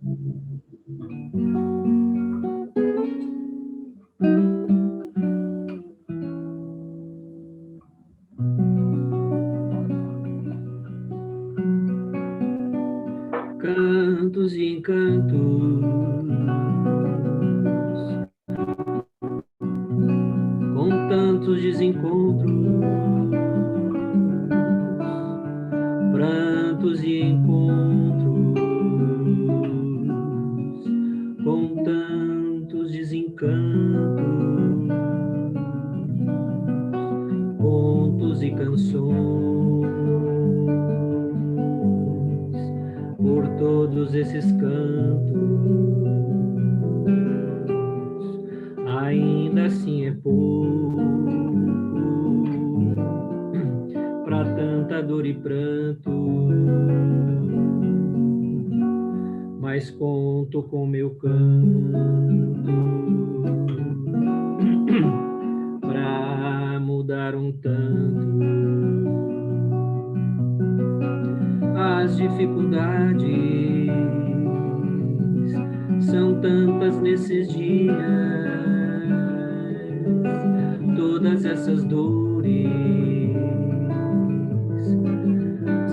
Cantos e encantos, com tantos desencontros, prantos e encontros, com tantos desencantos, contos e canções, por todos esses cantos, ainda assim é pouco para tanta dor e pranto, mas conto com meu canto para mudar um tanto as dificuldades. São tantas nesses dias, todas essas dores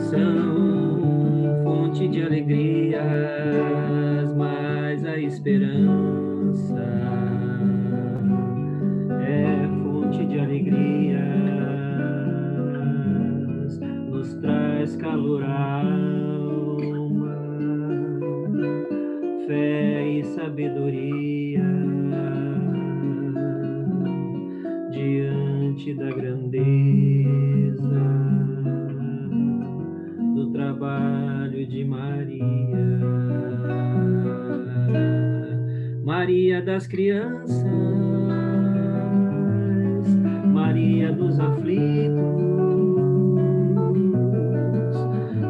são fonte de alegrias, mas a esperança é fonte de alegrias, nos traz calor à alma, fé e sabedoria diante da grandeza do trabalho de Maria, Maria das crianças, Maria dos aflitos,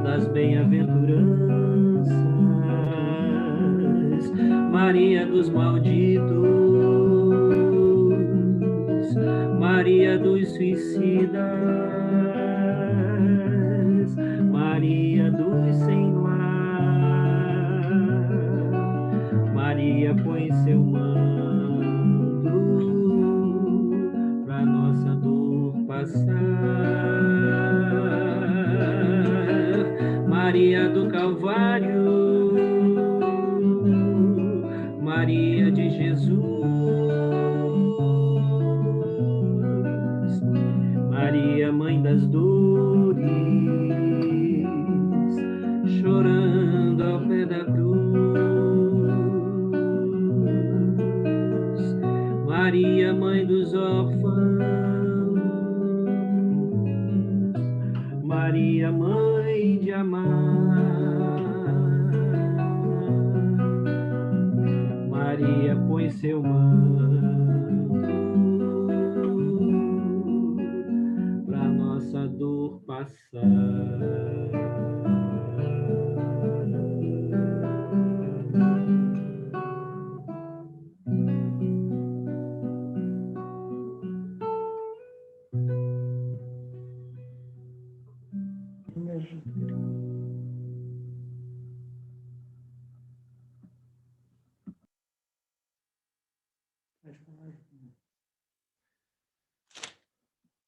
das bem-aventuranças, Maria dos malditos, Maria dos suicidas, Maria dos sem lar, Maria põe seu manto pra nossa dor passar, Maria do Calvário, Maria de Jesus, Maria, mãe das dores, chorando ao pé da cruz, Maria, mãe dos órfãos, Maria, mãe de amar, Maria, põe seu manto pra nossa dor passar.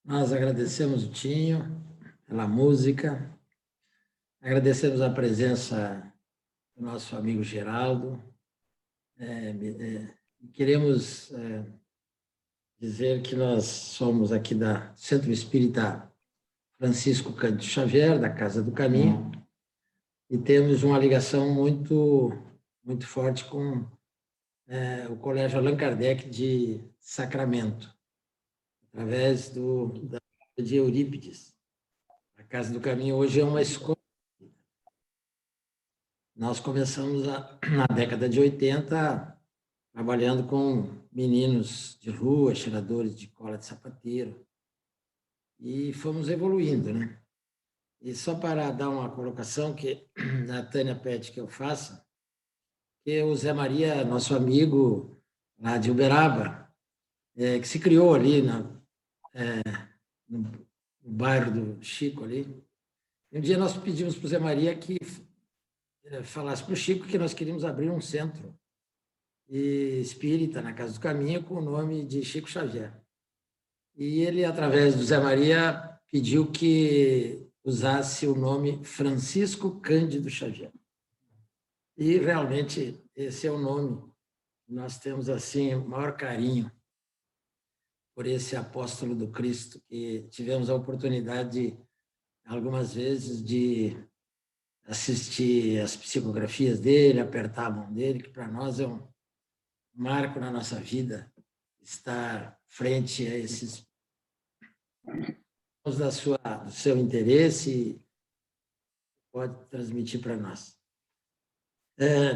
Nós agradecemos o Tinho pela música, agradecemos a presença do nosso amigo Geraldo. Queremos dizer que nós somos aqui da Centro Espírita Francisco Cândido Xavier, da Casa do Caminho, e temos uma ligação muito, muito forte com o Colégio Allan Kardec de Sacramento, através de Eurípides. A Casa do Caminho hoje é uma escola. Nós começamos na década de 80, trabalhando com meninos de rua, cheiradores de cola de sapateiro, e fomos evoluindo, né? E só para dar uma colocação que a Tânia pede que eu faça, que o Zé Maria, nosso amigo lá de Uberaba, que se criou ali no bairro do Chico ali. Um dia nós pedimos para o Zé Maria que falasse para o Chico que nós queríamos abrir um centro espírita na Casa do Caminho com o nome de Chico Xavier. E ele, através do Zé Maria, pediu que usasse o nome Francisco Cândido Xavier. E, realmente, esse é o nome. Nós temos, assim, o maior carinho por esse apóstolo do Cristo, que tivemos a oportunidade, algumas vezes, de assistir as psicografias dele, apertar a mão dele, que para nós é um marco na nossa vida, estar frente a esses do seu interesse, pode transmitir para nós.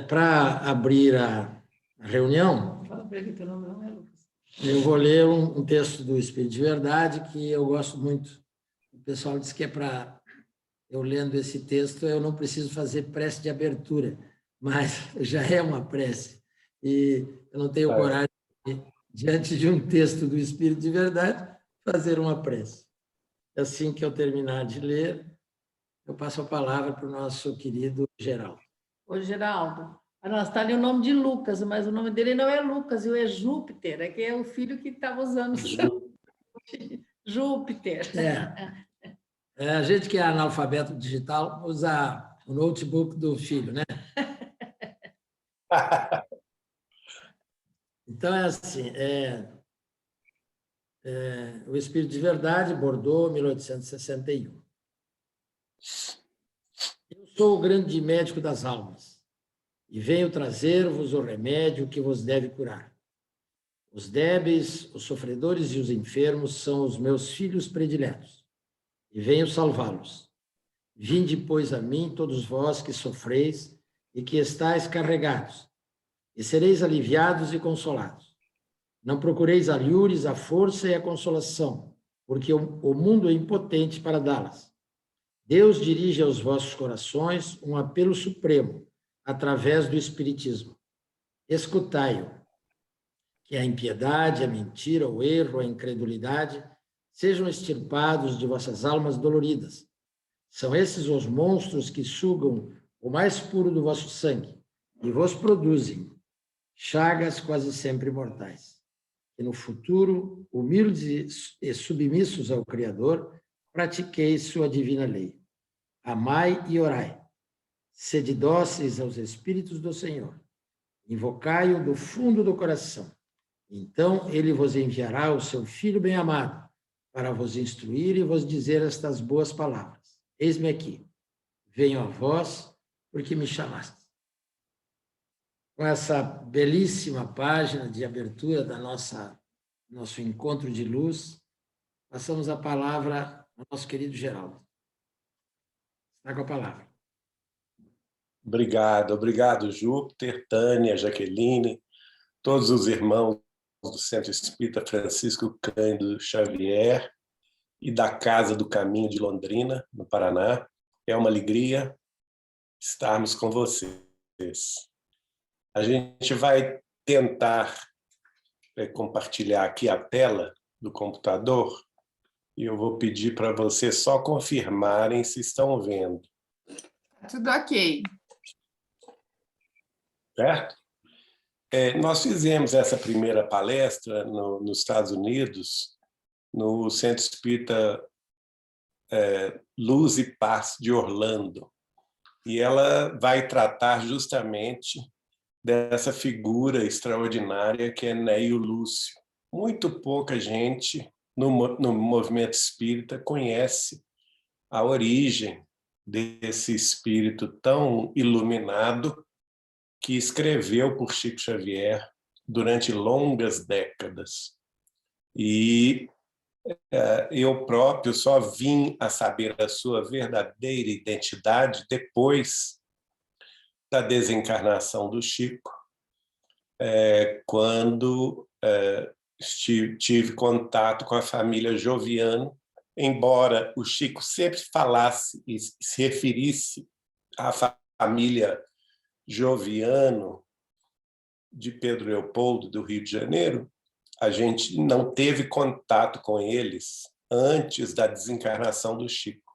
Para abrir a reunião, eu vou ler um texto do Espírito de Verdade que eu gosto muito. O pessoal diz que é para eu lendo esse texto, eu não preciso fazer prece de abertura, mas já é uma prece. E eu não tenho coragem, diante de um texto do Espírito de Verdade, fazer uma prece. Assim que eu terminar de ler, eu passo a palavra para o nosso querido Geraldo. Ô, Geraldo, nós está ali o nome de Lucas, mas o nome dele não é Lucas, é Júpiter, é que é o filho que estava usando Júpiter. A gente que é analfabeto digital usa o notebook do filho, né? Então, é assim, o Espírito de Verdade, Bordeaux, 1861. Eu sou o grande médico das almas e venho trazer-vos o remédio que vos deve curar. Os débeis, os sofredores e os enfermos são os meus filhos prediletos e venho salvá-los. Vinde, pois, a mim, todos vós que sofreis e que estáis carregados, e sereis aliviados e consolados. Não procureis alhures, a força e a consolação, porque o mundo é impotente para dá-las. Deus dirige aos vossos corações um apelo supremo, através do Espiritismo. Escutai-o, que a impiedade, a mentira, o erro, a incredulidade sejam extirpados de vossas almas doloridas. São esses os monstros que sugam o mais puro do vosso sangue e vos produzem chagas quase sempre mortais. Que no futuro, humildes e submissos ao Criador, pratiqueis sua divina lei. Amai e orai. Sede dóceis aos Espíritos do Senhor. Invocai-o do fundo do coração. Então ele vos enviará o seu Filho bem-amado, para vos instruir e vos dizer estas boas palavras. Eis-me aqui. Venho a vós, porque me chamastes. Com essa belíssima página de abertura da nosso encontro de luz, passamos a palavra ao nosso querido Geraldo. Está com a palavra. Obrigado, Júpiter, Tânia, Jaqueline, todos os irmãos do Centro Espírita Francisco Cândido Xavier e da Casa do Caminho de Londrina, no Paraná. É uma alegria estarmos com vocês. A gente vai tentar compartilhar aqui a tela do computador e eu vou pedir para vocês só confirmarem se estão vendo. Tudo ok. Certo? Nós fizemos essa primeira palestra nos Estados Unidos, no Centro Espírita Luz e Paz de Orlando. E ela vai tratar justamente dessa figura extraordinária que é Neio Lúcio. Muito pouca gente no movimento espírita conhece a origem desse espírito tão iluminado que escreveu por Chico Xavier durante longas décadas. E eu próprio só vim a saber a sua verdadeira identidade depois da desencarnação do Chico, quando tive contato com a família Joviano, embora o Chico sempre falasse e se referisse à família Joviano de Pedro Leopoldo, do Rio de Janeiro, a gente não teve contato com eles antes da desencarnação do Chico.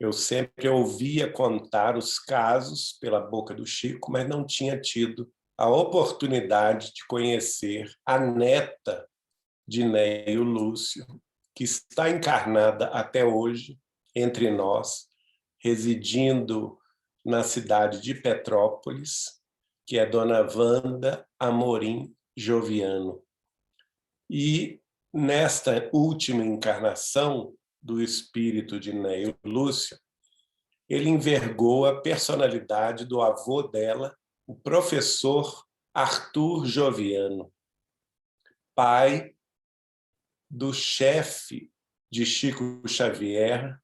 Eu sempre ouvia contar os casos pela boca do Chico, mas não tinha tido a oportunidade de conhecer a neta de Neio Lúcio, que está encarnada até hoje entre nós, residindo na cidade de Petrópolis, que é Dona Wanda Amorim Joviano. E nesta última encarnação do espírito de Neio Lúcio, ele envergou a personalidade do avô dela, o professor Arthur Joviano, pai do chefe de Chico Xavier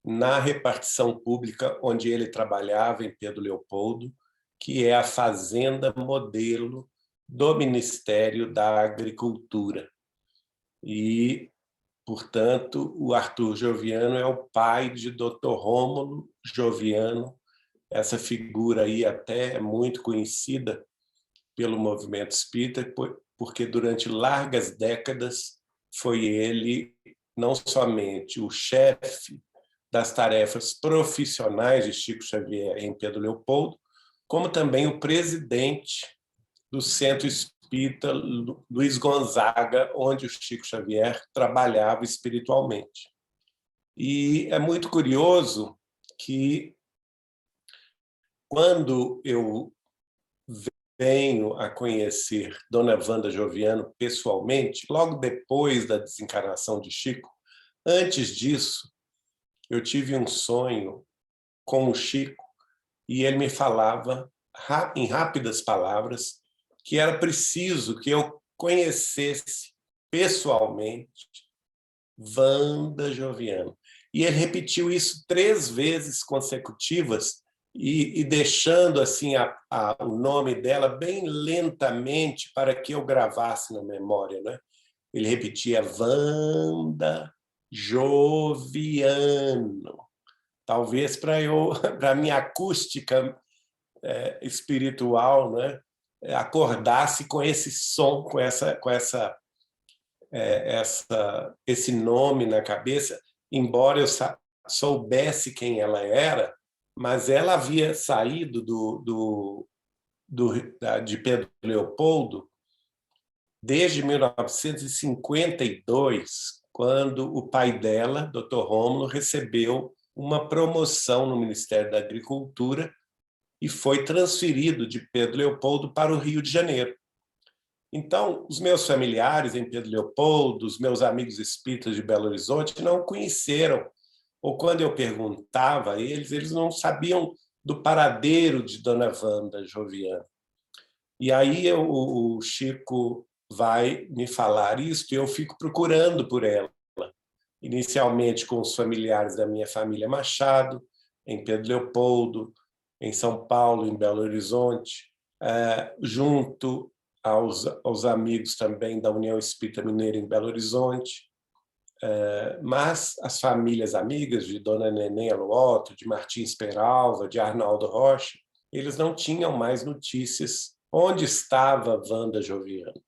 na repartição pública onde ele trabalhava em Pedro Leopoldo, que é a fazenda modelo do Ministério da Agricultura. E, portanto, o Arthur Joviano é o pai de Dr. Rômulo Joviano, essa figura aí até muito conhecida pelo movimento espírita, porque durante largas décadas foi ele não somente o chefe das tarefas profissionais de Chico Xavier em Pedro Leopoldo, como também o presidente do Centro Espírita Luiz Gonzaga, onde o Chico Xavier trabalhava espiritualmente. E é muito curioso que, quando eu venho a conhecer Dona Wanda Joviano pessoalmente, logo depois da desencarnação de Chico, antes disso, eu tive um sonho com o Chico e ele me falava, em rápidas palavras, que era preciso que eu conhecesse pessoalmente Wanda Joviano. E ele repetiu isso 3 vezes consecutivas e deixando assim o nome dela bem lentamente para que eu gravasse na memória, né? Ele repetia Wanda Joviano. Talvez para a minha acústica espiritual, né, acordasse com esse som, com esse nome na cabeça, embora eu soubesse quem ela era, mas ela havia saído de Pedro Leopoldo desde 1952, quando o pai dela, Dr. Rômulo, recebeu uma promoção no Ministério da Agricultura e foi transferido de Pedro Leopoldo para o Rio de Janeiro. Então, os meus familiares em Pedro Leopoldo, os meus amigos espíritas de Belo Horizonte não conheceram, ou quando eu perguntava a eles, eles não sabiam do paradeiro de Dona Wanda Joviano. E aí o Chico vai me falar isso e eu fico procurando por ela, inicialmente com os familiares da minha família Machado, em Pedro Leopoldo, em São Paulo, em Belo Horizonte, junto aos amigos também da União Espírita Mineira em Belo Horizonte, mas as famílias amigas de Dona Neném Aluoto, de Martins Peralva, de Arnaldo Rocha, eles não tinham mais notícias onde estava Wanda Joviano.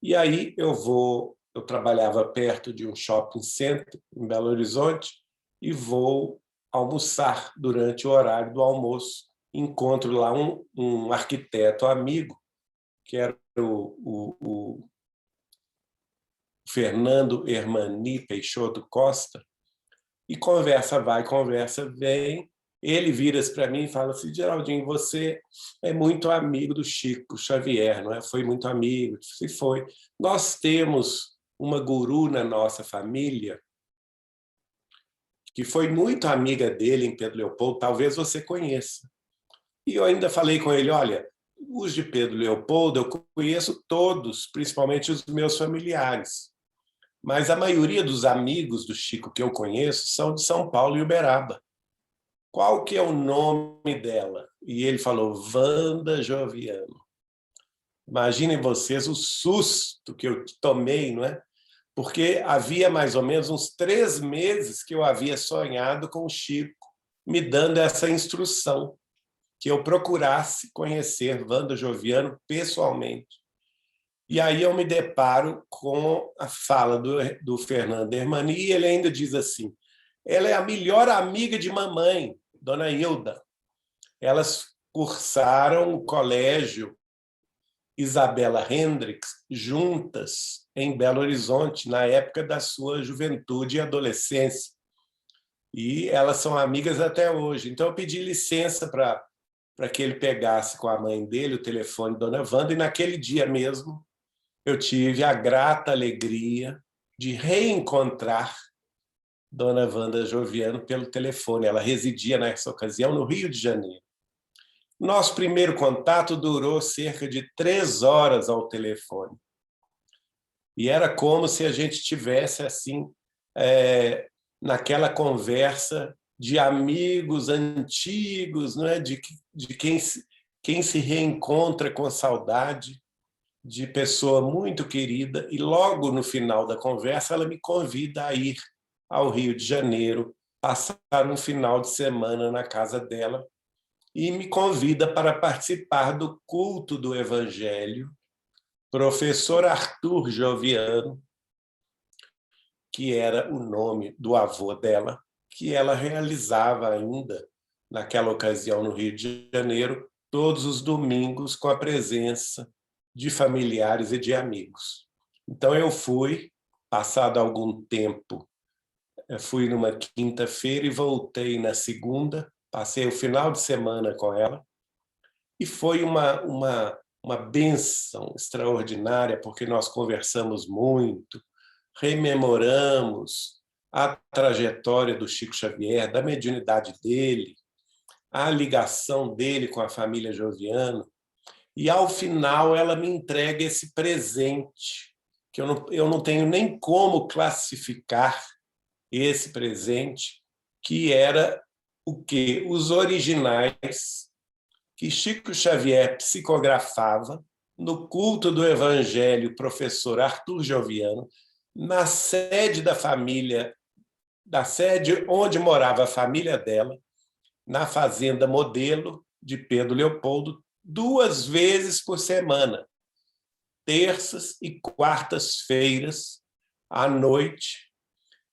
E aí eu trabalhava perto de um shopping center em Belo Horizonte e vou almoçar durante o horário do almoço. Encontro lá um arquiteto amigo, que era o Fernando Hermani Peixoto Costa, e conversa vai, conversa vem. Ele vira-se para mim e fala assim: Geraldinho, você é muito amigo do Chico Xavier, não é? Foi muito amigo, se foi. Nós temos uma guru na nossa família que foi muito amiga dele em Pedro Leopoldo, talvez você conheça. E eu ainda falei com ele: olha, os de Pedro Leopoldo eu conheço todos, principalmente os meus familiares. Mas a maioria dos amigos do Chico que eu conheço são de São Paulo e Uberaba. Qual que é o nome dela? E ele falou: Wanda Joviano. Imaginem vocês o susto que eu tomei, não é? Porque havia mais ou menos uns 3 meses que eu havia sonhado com o Chico, me dando essa instrução, que eu procurasse conhecer Wanda Joviano pessoalmente. E aí eu me deparo com a fala do Fernando Hermani, e ele ainda diz assim: Ela é a melhor amiga de mamãe, Dona Hilda. Elas cursaram o colégio Isabela Hendricks juntas em Belo Horizonte, na época da sua juventude e adolescência. E elas são amigas até hoje. Então, eu pedi licença para que ele pegasse com a mãe dele o telefone de Dona Wanda, e naquele dia mesmo eu tive a grata alegria de reencontrar Dona Wanda Joviano pelo telefone. Ela residia, nessa ocasião, no Rio de Janeiro. Nosso primeiro contato durou cerca de 3 horas ao telefone. E era como se a gente tivesse assim, naquela conversa de amigos antigos, não é? de quem se reencontra com saudade, de pessoa muito querida. E logo no final da conversa, ela me convida a ir ao Rio de Janeiro, passar um final de semana na casa dela, e me convida para participar do culto do Evangelho. Professor Arthur Joviano, que era o nome do avô dela, que ela realizava ainda, naquela ocasião, no Rio de Janeiro, todos os domingos, com a presença de familiares e de amigos. Então, eu fui, passado algum tempo, fui numa quinta-feira e voltei na segunda, passei o final de semana com ela, e foi uma bênção extraordinária, porque nós conversamos muito, rememoramos a trajetória do Chico Xavier, da mediunidade dele, a ligação dele com a família Joviano, e ao final ela me entrega esse presente, que eu não tenho nem como classificar esse presente, que era o quê? Os originais que Chico Xavier psicografava no culto do Evangelho, professor Arthur Joviano, na sede da família, da sede onde morava a família dela, na Fazenda Modelo de Pedro Leopoldo, 2 vezes por semana, terças e quartas-feiras, à noite,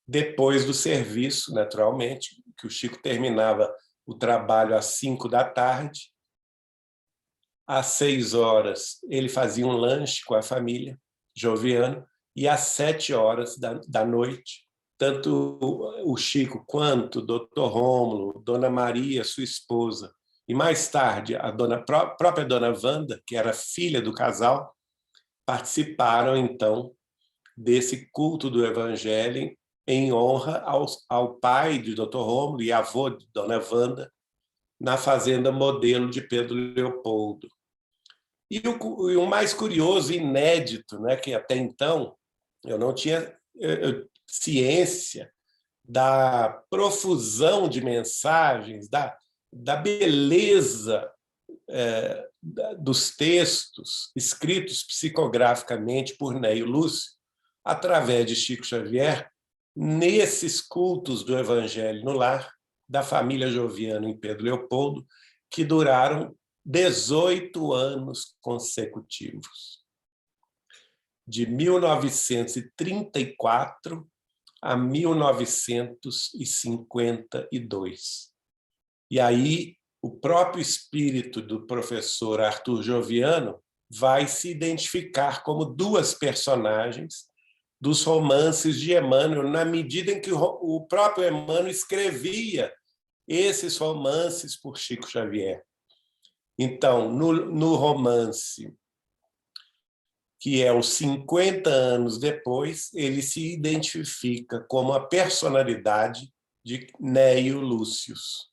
depois do serviço, naturalmente, que o Chico terminava o trabalho às 5 da tarde. Às 6 horas, ele fazia um lanche com a família Joviano, e às 7 horas da noite, tanto o Chico quanto o Dr. Rômulo, Dona Maria, sua esposa, e mais tarde a própria Dona Wanda, que era filha do casal, participaram, então, desse culto do Evangelho em honra ao pai de Dr. Rômulo e avô de Dona Wanda, na Fazenda Modelo de Pedro Leopoldo. E o mais curioso e inédito, né, que até então eu não tinha ciência da profusão de mensagens, da beleza dos textos escritos psicograficamente por Neio Lúcio, através de Chico Xavier, nesses cultos do Evangelho no lar, da família Joviano em Pedro Leopoldo, que duraram 18 anos consecutivos. De 1934 a 1952. E aí, o próprio espírito do professor Arthur Joviano vai se identificar como 2 personagens dos romances de Emmanuel, na medida em que o próprio Emmanuel escrevia esses romances por Chico Xavier. Então, no romance, que é os 50 anos depois, ele se identifica como a personalidade de Neio Lúcius.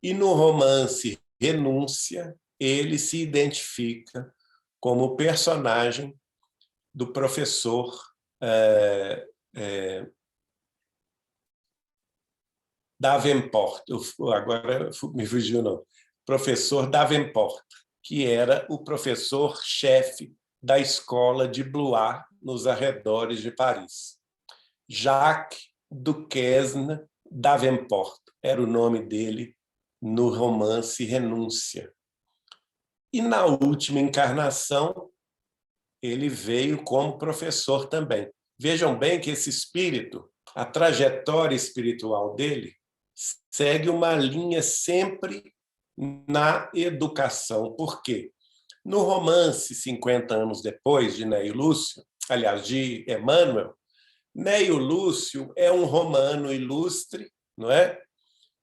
E no romance Renúncia, ele se identifica como o personagem do professor Davenport, agora me fugiu o nome, professor Davenport, que era o professor-chefe da escola de Blois, nos arredores de Paris. Jacques Duquesne Davenport era o nome dele no romance Renúncia. E na última encarnação, ele veio como professor também. Vejam bem que esse espírito a trajetória espiritual dele segue uma linha sempre na educação. Por quê? No romance 50 anos depois, de Neio Lúcio, aliás, de Emmanuel, Neio Lúcio é um romano ilustre, não é?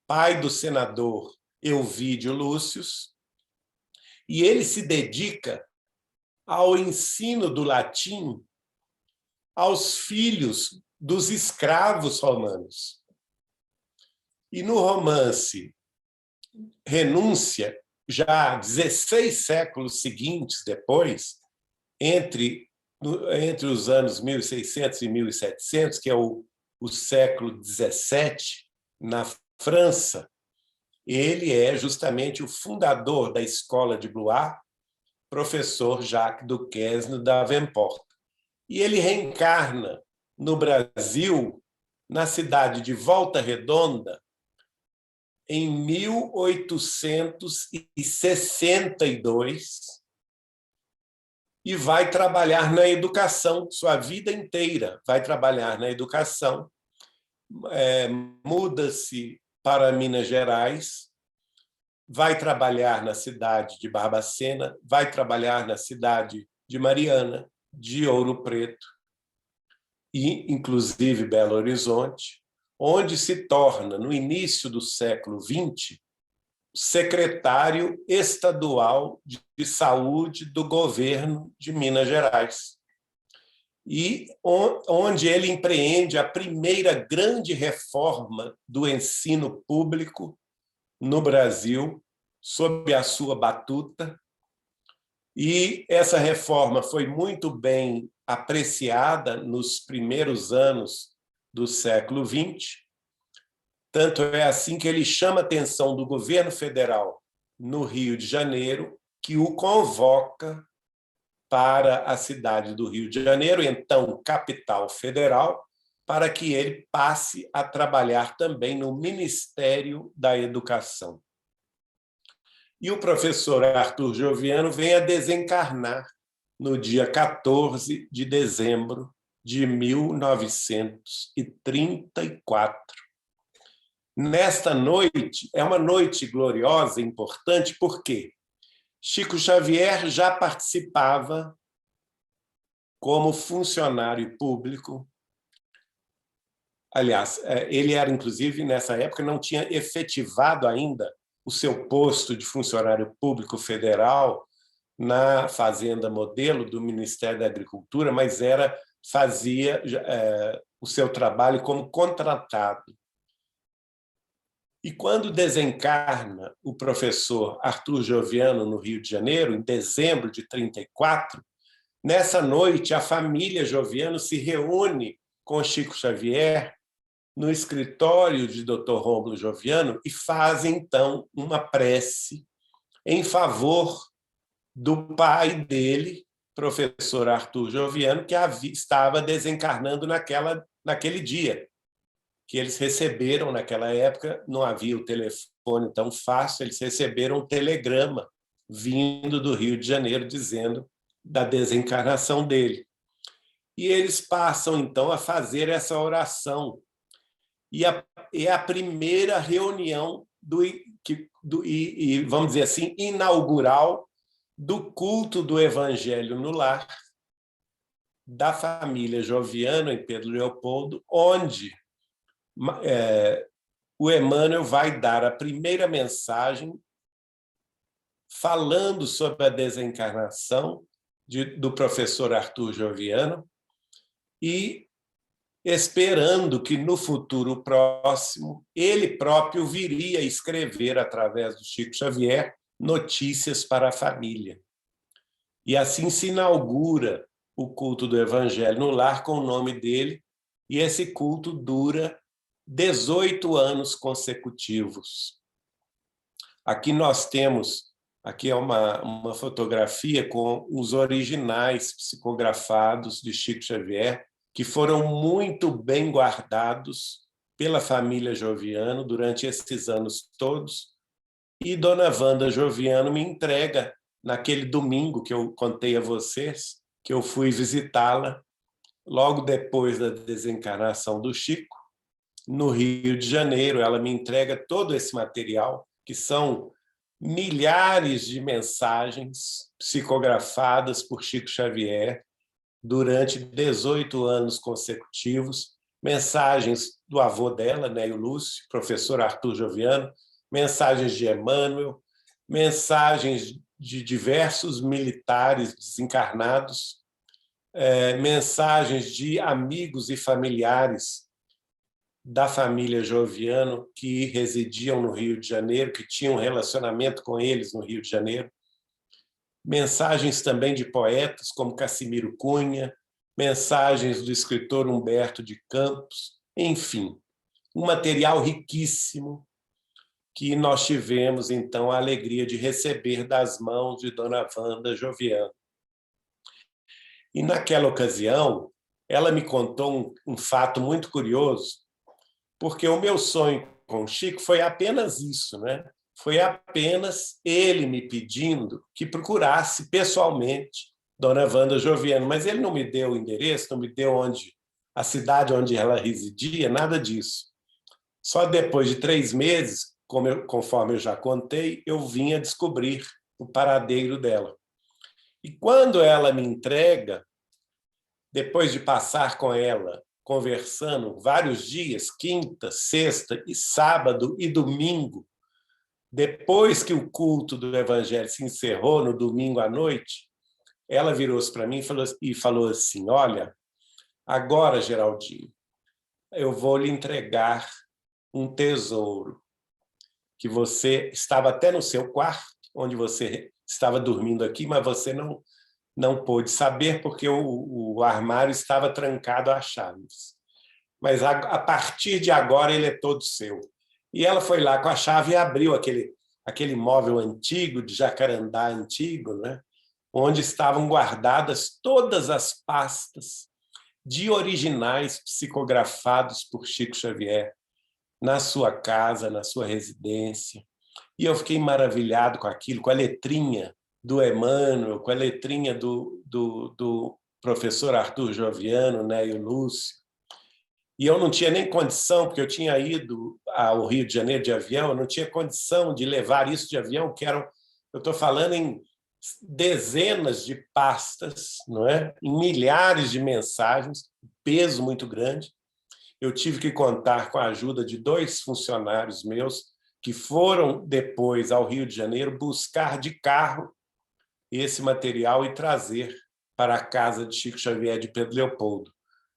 Pai do senador Elvídio Lúcius, e ele se dedica ao ensino do latim aos filhos dos escravos romanos. E no romance Renúncia, já 16 séculos seguintes depois, entre os anos 1600 e 1700, que é o século 17, na França, ele é justamente o fundador da escola de Blois, professor Jacques Duquesne d'Avenport. E ele reencarna no Brasil, na cidade de Volta Redonda, em 1862, e vai trabalhar na educação, sua vida inteira vai trabalhar na educação. Muda-se para Minas Gerais, vai trabalhar na cidade de Barbacena, vai trabalhar na cidade de Mariana, de Ouro Preto, e inclusive Belo Horizonte, onde se torna, no início do século XX, secretário estadual de saúde do governo de Minas Gerais. E onde ele empreende a primeira grande reforma do ensino público no Brasil, sob a sua batuta. E essa reforma foi muito bem apreciada nos primeiros anos do século XX. Tanto é assim que ele chama a atenção do governo federal no Rio de Janeiro, que o convoca para a cidade do Rio de Janeiro, então capital federal, para que ele passe a trabalhar também no Ministério da Educação. E o professor Arthur Joviano vem a desencarnar no dia 14 de dezembro de 1934. Nesta noite, é uma noite gloriosa, importante, porque Chico Xavier já participava como funcionário público. Aliás, ele era, inclusive, nessa época, não tinha efetivado ainda o seu posto de funcionário público federal na Fazenda Modelo do Ministério da Agricultura, mas fazia o seu trabalho como contratado. E quando desencarna o professor Arthur Joviano no Rio de Janeiro, em dezembro de 1934, nessa noite a família Joviano se reúne com Chico Xavier no escritório de Dr. Rômulo Joviano e faz, então, uma prece em favor do pai dele, professor Arthur Joviano, que estava desencarnando naquele dia, que eles receberam naquela época, não havia o telefone tão fácil, eles receberam um telegrama vindo do Rio de Janeiro dizendo da desencarnação dele. E eles passam, então, a fazer essa oração. E é a primeira reunião vamos dizer assim, inaugural do culto do Evangelho no lar da família Joviano em Pedro Leopoldo, onde o Emmanuel vai dar a primeira mensagem falando sobre a desencarnação do professor Arthur Joviano e esperando que, no futuro próximo, ele próprio viria a escrever, através do Chico Xavier, notícias para a família. E assim se inaugura o culto do Evangelho no lar com o nome dele, e esse culto dura 18 anos consecutivos. Aqui nós temos, aqui é uma fotografia com os originais psicografados de Chico Xavier, que foram muito bem guardados pela família Joviano durante esses anos todos. E Dona Wanda Joviano me entrega, naquele domingo que eu contei a vocês, que eu fui visitá-la, logo depois da desencarnação do Chico, no Rio de Janeiro. Ela me entrega todo esse material, que são milhares de mensagens psicografadas por Chico Xavier durante 18 anos consecutivos, mensagens do avô dela, Neio Lúcio, professor Arthur Joviano, mensagens de Emmanuel, mensagens de diversos militares desencarnados, mensagens de amigos e familiares da família Joviano que residiam no Rio de Janeiro, que tinham um relacionamento com eles no Rio de Janeiro, mensagens também de poetas como Cassimiro Cunha, mensagens do escritor Humberto de Campos, enfim, um material riquíssimo que nós tivemos, então, a alegria de receber das mãos de Dona Wanda Joviano. E, naquela ocasião, ela me contou um fato muito curioso, porque o meu sonho com o Chico foi apenas isso, né? Foi apenas ele me pedindo que procurasse pessoalmente Dona Wanda Joviano, mas ele não me deu o endereço, não me deu a cidade onde ela residia, nada disso. Só depois de 3 meses, conforme eu já contei, eu vim a descobrir o paradeiro dela. E quando ela me entrega, depois de passar com ela, conversando vários dias, quinta, sexta e sábado e domingo, depois que o culto do Evangelho se encerrou no domingo à noite, ela virou-se para mim e falou assim: olha, agora, Geraldinho, eu vou lhe entregar um tesouro que você estava até no seu quarto, onde você estava dormindo aqui, mas você não pôde saber porque o armário estava trancado às chaves. Mas a partir de agora ele é todo seu. E ela foi lá com a chave e abriu aquele móvel antigo, de jacarandá antigo, né? Onde estavam guardadas todas as pastas de originais psicografados por Chico Xavier, na sua casa, na sua residência. E eu fiquei maravilhado com aquilo, com a letrinha do Emmanuel, com a letrinha do professor Arthur Joviano, né, e o Lúcio. E eu não tinha nem condição, porque eu tinha ido ao Rio de Janeiro de avião, eu não tinha condição de levar isso de avião, que eram, eu estou falando em dezenas de pastas, não é? Em milhares de mensagens, peso muito grande. Eu tive que contar com a ajuda de 2 funcionários meus que foram depois ao Rio de Janeiro buscar de carro esse material e trazer para a casa de Chico Xavier de Pedro Leopoldo.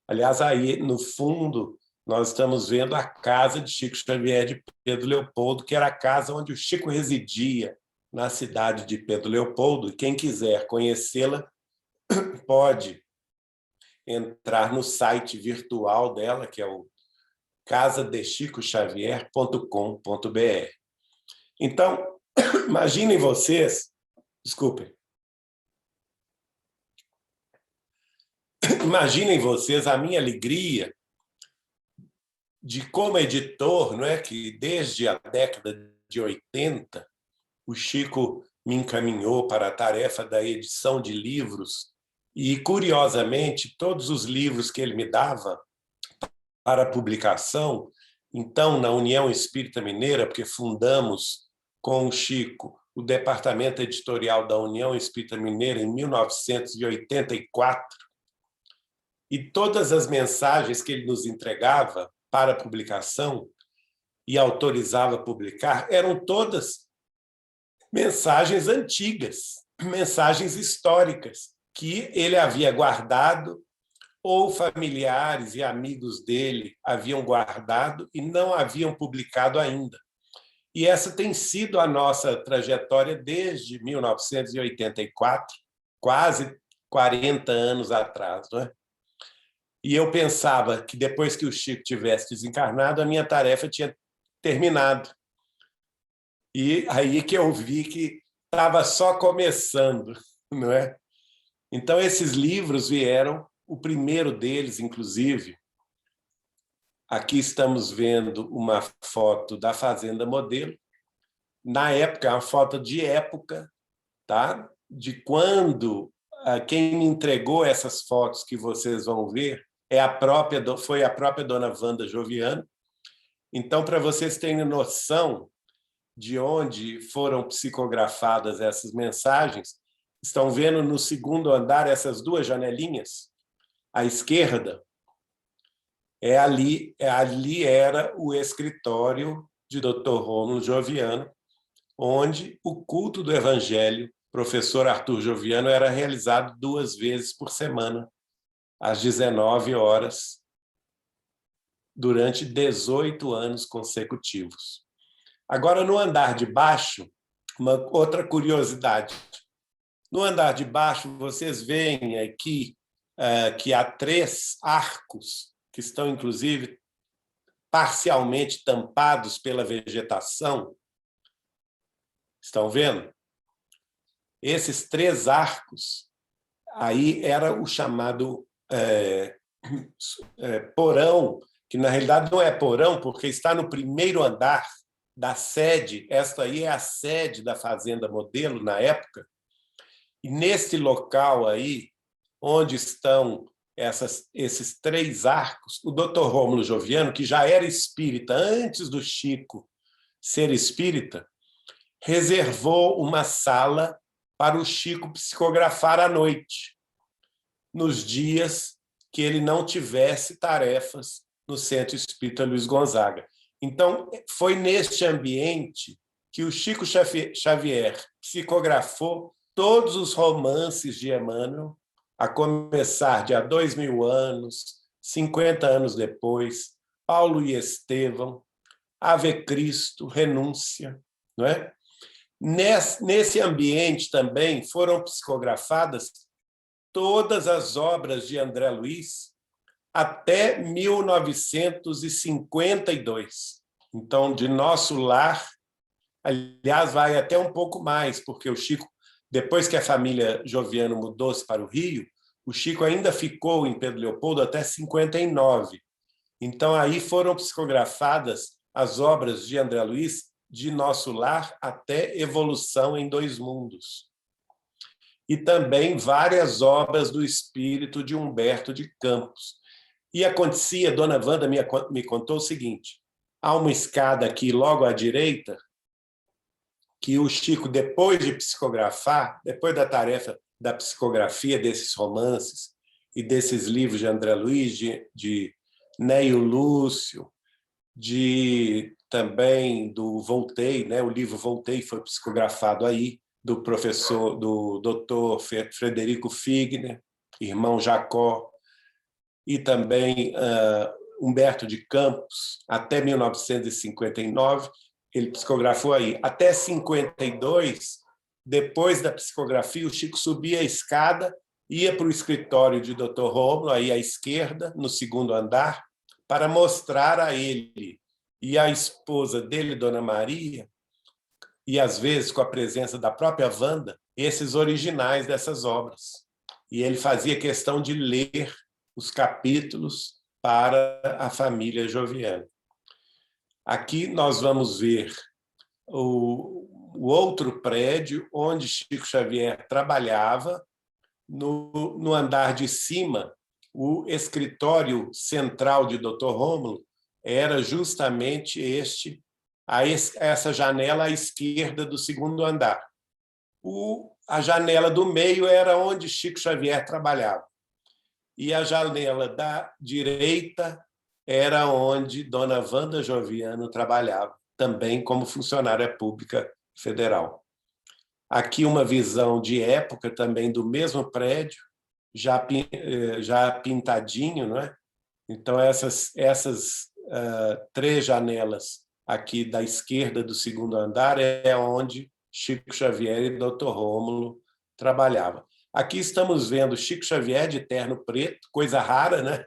Aliás, aí, no fundo, nós estamos vendo a casa de Chico Xavier de Pedro Leopoldo, que era a casa onde o Chico residia, na cidade de Pedro Leopoldo. E quem quiser conhecê-la pode entrar no site virtual dela, que é o casadechicoxavier.com.br. Então, imaginem vocês, desculpem, imaginem vocês a minha alegria de, como editor, não é, que desde a década de 80, o Chico me encaminhou para a tarefa da edição de livros e, curiosamente, todos os livros que ele me dava para publicação, então, na União Espírita Mineira, porque fundamos com o Chico o departamento editorial da União Espírita Mineira em 1984, e todas as mensagens que ele nos entregava para publicação e autorizava a publicar eram todas mensagens antigas, mensagens históricas, que ele havia guardado, ou familiares e amigos dele haviam guardado e não haviam publicado ainda. E essa tem sido a nossa trajetória desde 1984, quase 40 anos atrás, não é? E eu pensava que depois que o Chico tivesse desencarnado, a minha tarefa tinha terminado. E aí que eu vi que estava só começando, não é? Então, esses livros vieram, o primeiro deles, inclusive, aqui estamos vendo uma foto da Fazenda Modelo, na época, uma foto de época, tá? De quando quem me entregou essas fotos que vocês vão ver foi a própria Dona Wanda Joviano, Então, para vocês terem noção de onde foram psicografadas essas mensagens, estão vendo no segundo andar essas duas janelinhas? À esquerda, ali era o escritório de Dr. Rômulo Joviano, onde o culto do Evangelho, professor Arthur Joviano, era realizado 2 vezes por semana, às 19 horas, durante 18 anos consecutivos. Agora, no andar de baixo, uma outra curiosidade. No andar de baixo, vocês veem aqui que há 3 arcos, que estão, inclusive, parcialmente tampados pela vegetação. Estão vendo? Esses 3 arcos, aí era o chamado porão, que na realidade não é porão, porque está no primeiro andar da sede. Esta aí é a sede da Fazenda Modelo, na época. E nesse local aí, onde estão esses 3 arcos, o Dr. Rômulo Joviano, que já era espírita antes do Chico ser espírita, reservou uma sala para o Chico psicografar à noite, nos dias que ele não tivesse tarefas no Centro Espírita Luiz Gonzaga. Então, foi neste ambiente que o Chico Xavier psicografou todos os romances de Emmanuel, a começar de há 2000 anos, 50 anos depois, Paulo e Estevão, Ave Cristo, Renúncia, não é? Nesse ambiente também foram psicografadas todas as obras de André Luiz até 1952. Então, de Nosso Lar, aliás, vai até um pouco mais, porque o Chico, depois que a família Joviano mudou-se para o Rio, o Chico ainda ficou em Pedro Leopoldo até 59. Então, aí foram psicografadas as obras de André Luiz, de Nosso Lar até Evolução em 2 Mundos. E também várias obras do espírito de Humberto de Campos. E acontecia, Dona Wanda me contou o seguinte, há uma escada aqui logo à direita, que o Chico, depois de psicografar, depois da tarefa da psicografia desses romances e desses livros de André Luiz, de Neio Lúcio, também do Voltei, né? O livro Voltei foi psicografado aí, do professor, do doutor Frederico Figner, irmão Jacó, e também Humberto de Campos, até 1959, ele psicografou aí. Até 52, depois da psicografia, o Chico subia a escada, ia para o escritório de Dr. Rômulo, aí à esquerda, no segundo andar, para mostrar a ele e a esposa dele, Dona Maria, e às vezes com a presença da própria Wanda, esses originais dessas obras. E ele fazia questão de ler os capítulos para a família Joviano. Aqui nós vamos ver o outro prédio onde Chico Xavier trabalhava. No andar de cima, o escritório central de Dr. Rômulo era justamente essa janela à esquerda do segundo andar. A janela do meio era onde Chico Xavier trabalhava. E a janela da direita era onde Dona Wanda Joviano trabalhava, também como funcionária pública federal. Aqui uma visão de época também do mesmo prédio, já pintadinho, não é? Então, essas 3 janelas aqui da esquerda do segundo andar é onde Chico Xavier e Dr. Rômulo trabalhavam. Aqui estamos vendo Chico Xavier de terno preto, coisa rara, né?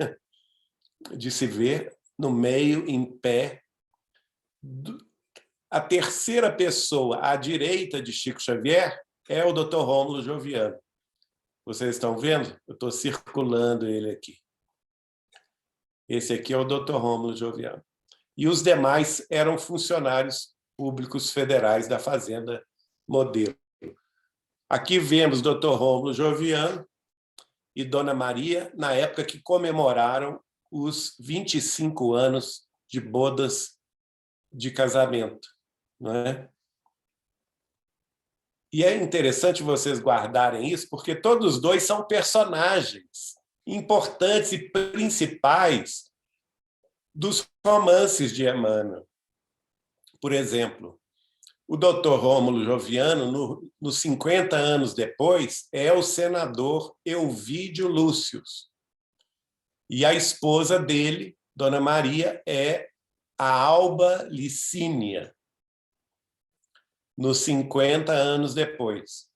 De se ver, no meio, em pé. A terceira pessoa à direita de Chico Xavier é o Dr. Rômulo Joviano. Vocês estão vendo? Eu estou circulando ele aqui. Esse aqui é o Dr. Rômulo Joviano. E os demais eram funcionários públicos federais da Fazenda Modelo. Aqui vemos Dr. Rômulo Joviano e Dona Maria, na época que comemoraram os 25 anos de bodas de casamento, não é? E é interessante vocês guardarem isso, porque todos os dois são personagens importantes e principais dos romances de Emmanuel. Por exemplo, o Dr. Rômulo Joviano, nos 50 anos depois, é o senador Elvídio Lúcius. E a esposa dele, Dona Maria, é a Alba Licínia, nos 50 anos depois.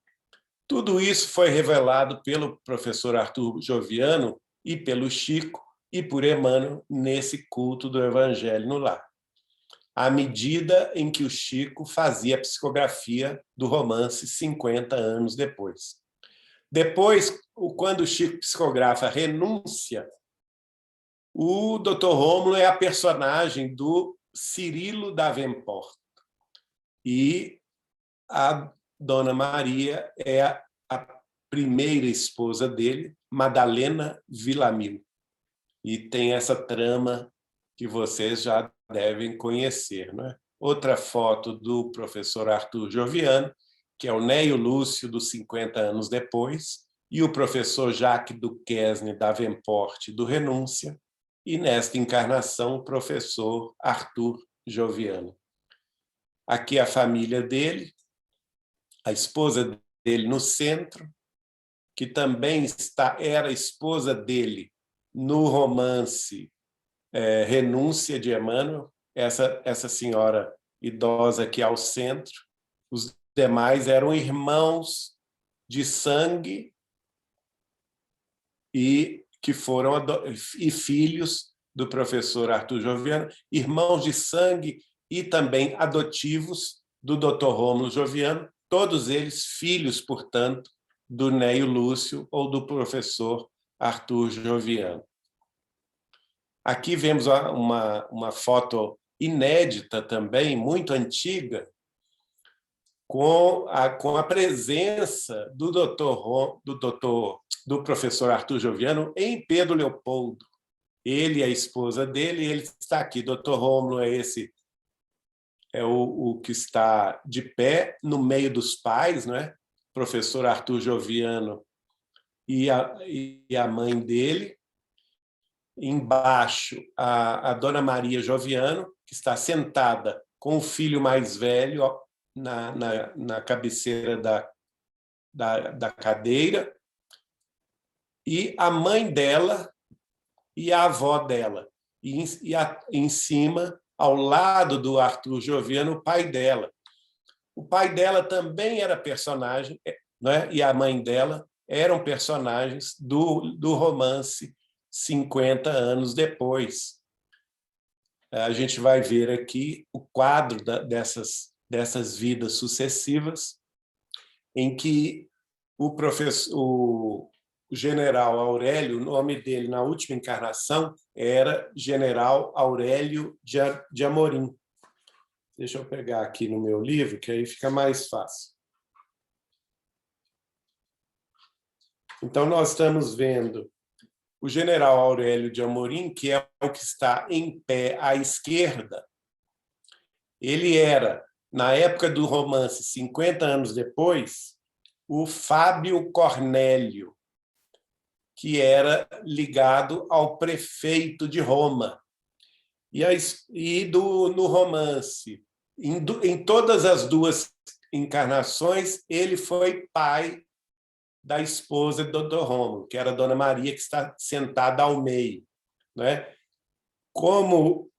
Tudo isso foi revelado pelo professor Arthur Joviano e pelo Chico e por Emmanuel nesse culto do Evangelho no Lar, à medida em que o Chico fazia a psicografia do romance 50 anos depois. Depois, quando o Chico psicografa a Renúncia, o Dr. Rômulo é a personagem do Cirilo Davenport e a Dona Maria é a primeira esposa dele, Madalena Villamil. E tem essa trama que vocês já devem conhecer, não é? Outra foto do professor Arthur Joviano, que é o Neio Lúcio, dos 50 anos depois, e o professor Jacques Duquesne Davenport, do Renúncia, e nesta encarnação, o professor Arthur Joviano. Aqui a família dele, a esposa dele no centro, que também era esposa dele no romance Renúncia de Emmanuel, essa senhora idosa aqui ao centro. Os demais eram irmãos de sangue e que foram e filhos do professor Arthur Joviano, irmãos de sangue e também adotivos do Dr. Rômulo Joviano, todos eles filhos, portanto, do Neio Lúcio ou do professor Arthur Joviano. Aqui vemos uma foto inédita também, muito antiga, com a presença do professor Arthur Joviano em Pedro Leopoldo. Ele e a esposa dele, ele está aqui. Dr. Rômulo é o que está de pé no meio dos pais, não é? Professor Arthur Joviano e a mãe dele. Embaixo, a Dona Maria Joviano, que está sentada com o filho mais velho na cabeceira da cadeira, e a mãe dela e a avó dela. E em cima, ao lado do Arthur Joviano, o pai dela. O pai dela também era personagem, né? E a mãe dela eram personagens do romance 50 anos depois. A gente vai ver aqui o quadro dessas vidas sucessivas, em que o general Aurélio, o nome dele na última encarnação era General Aurélio de Amorim. Deixa eu pegar aqui no meu livro, que aí fica mais fácil. Então, nós estamos vendo o general Aurélio de Amorim, que é o que está em pé à esquerda. Ele era, na época do romance, 50 anos depois, o Fábio Cornélio, que era ligado ao prefeito de Roma. No romance, em todas as duas encarnações, ele foi pai da esposa do Dr. Rômulo, que era a Dona Maria, que está sentada ao meio, né? Como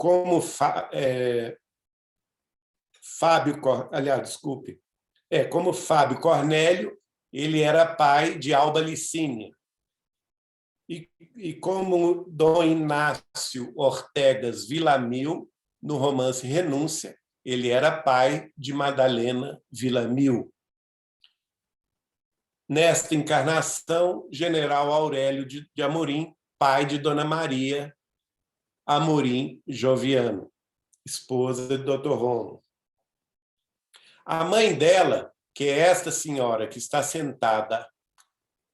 Fábio Cornélio, ele era pai de Alba Licínia. E como Dom Inácio Ortegas Villamil, no romance Renúncia, ele era pai de Madalena Villamil. Nesta encarnação, General Aurélio de Amorim, pai de Dona Maria Amorim Joviano, esposa de Dr. Rômulo. A mãe dela, que é esta senhora que está sentada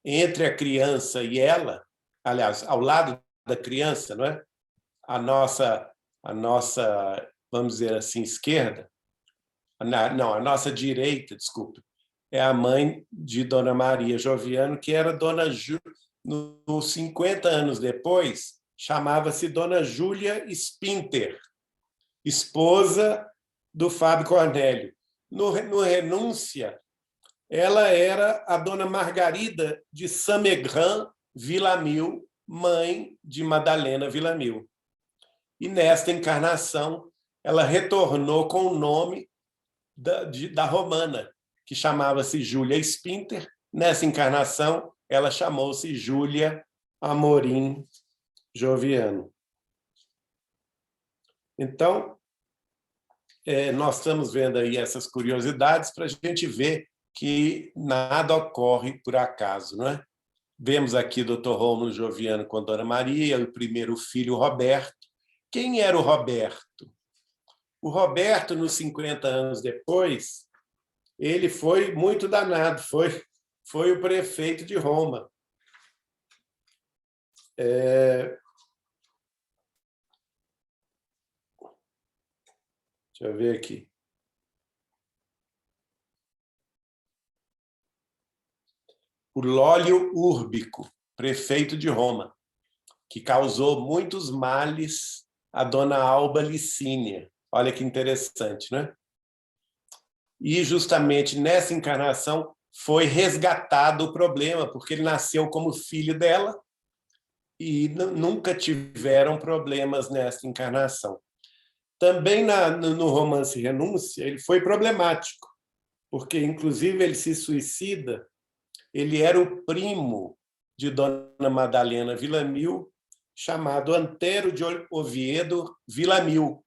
entre a criança e ela, aliás, ao lado da criança, não é? A nossa vamos dizer assim, esquerda, não, a nossa direita, desculpe, é a mãe de Dona Maria Joviano, que era Dona nos 50 anos depois, chamava-se Dona Júlia Spinter, esposa do Fábio Cornélio. No Renúncia, ela era a Dona Margarida de Saint-Megrin Villamil, mãe de Madalena Villamil. E nesta encarnação, ela retornou com o nome da romana, que chamava-se Júlia Spinter. Nessa encarnação, ela chamou-se Júlia Amorim Joviano. Então, nós estamos vendo aí essas curiosidades para a gente ver que nada ocorre por acaso, não é? Vemos aqui o Dr. Rômulo Joviano com Dona Maria, o primeiro filho, Roberto. Quem era o Roberto? O Roberto, nos 50 anos depois, ele foi muito danado, foi o prefeito de Roma. Deixa eu ver aqui. O Lólio Úrbico, prefeito de Roma, que causou muitos males a Dona Alba Licínia. Olha que interessante, né? E justamente nessa encarnação foi resgatado o problema, porque ele nasceu como filho dela e nunca tiveram problemas nessa encarnação. Também no romance Renúncia, ele foi problemático, porque, inclusive, ele se suicida. Ele era o primo de Dona Madalena Villamil, chamado Antero de Oviedo Villamil,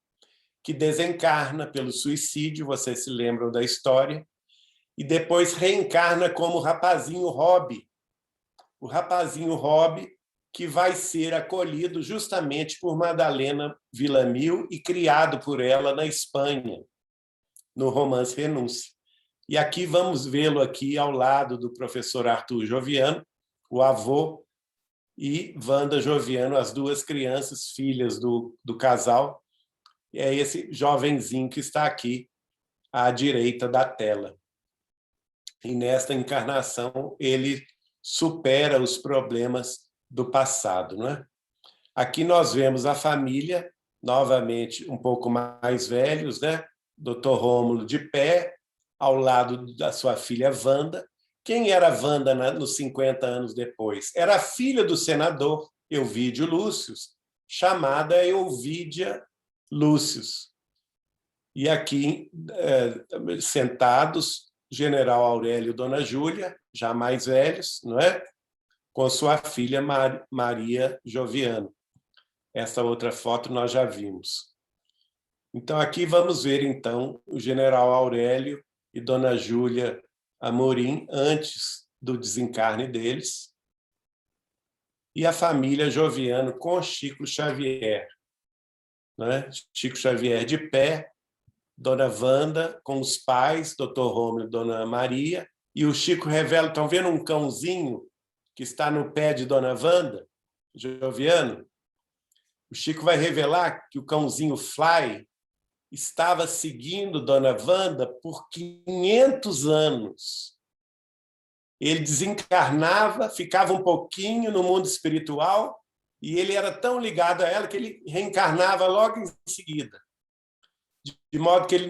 que desencarna pelo suicídio, vocês se lembram da história, e depois reencarna como rapazinho Rob. O rapazinho Rob, que vai ser acolhido justamente por Madalena Villamil e criado por ela na Espanha, no romance Renúncia. E aqui vamos vê-lo aqui ao lado do professor Arthur Joviano, o avô, e Wanda Joviano, as duas crianças, filhas do casal. E é esse jovenzinho que está aqui à direita da tela. E nesta encarnação ele supera os problemas do passado, não é? Aqui nós vemos a família, novamente um pouco mais velhos, né? Dr. Rômulo de pé, ao lado da sua filha Wanda. Quem era Wanda nos 50 anos depois? Era a filha do senador Elvídio Lúcius, chamada Elvídia Lúcius. E aqui, sentados, General Aurélio e Dona Júlia, já mais velhos, não é? Com sua filha Maria Joviano. Essa outra foto nós já vimos. Então, aqui vamos ver, então, o General Aurélio e Dona Júlia Amorim, antes do desencarne deles, e a família Joviano com Chico Xavier. Né? Chico Xavier de pé, Dona Wanda com os pais, Dr. Rômulo e Dona Maria, e o Chico revela, estão vendo um cãozinho que está no pé de Dona Wanda, Joviano? O Chico vai revelar que o cãozinho Fly estava seguindo Dona Wanda por 500 anos. Ele desencarnava, ficava um pouquinho no mundo espiritual, e ele era tão ligado a ela que ele reencarnava logo em seguida. De modo que ele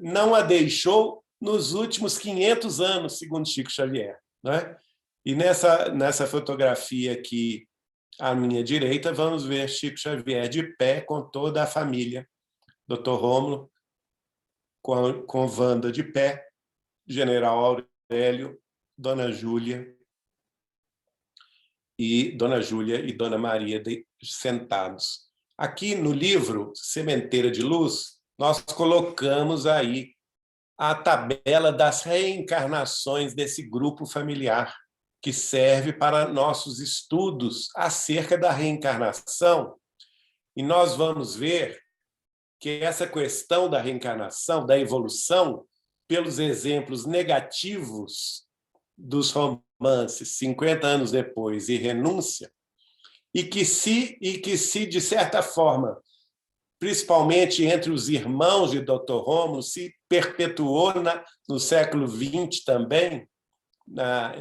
não a deixou nos últimos 500 anos, segundo Chico Xavier. Né? E nessa fotografia aqui, à minha direita, vamos ver Chico Xavier de pé com toda a família. Dr. Rômulo, com Wanda de pé, General Aurélio, Dona Júlia e Dona Maria sentados. Aqui no livro Sementeira de Luz, nós colocamos aí a tabela das reencarnações desse grupo familiar, que serve para nossos estudos acerca da reencarnação. E nós vamos ver que essa questão da reencarnação, da evolução, pelos exemplos negativos dos romances 50 anos depois e Renúncia, e que se de certa forma, principalmente entre os irmãos de Dr. Rômulo, se perpetuou no século XX também,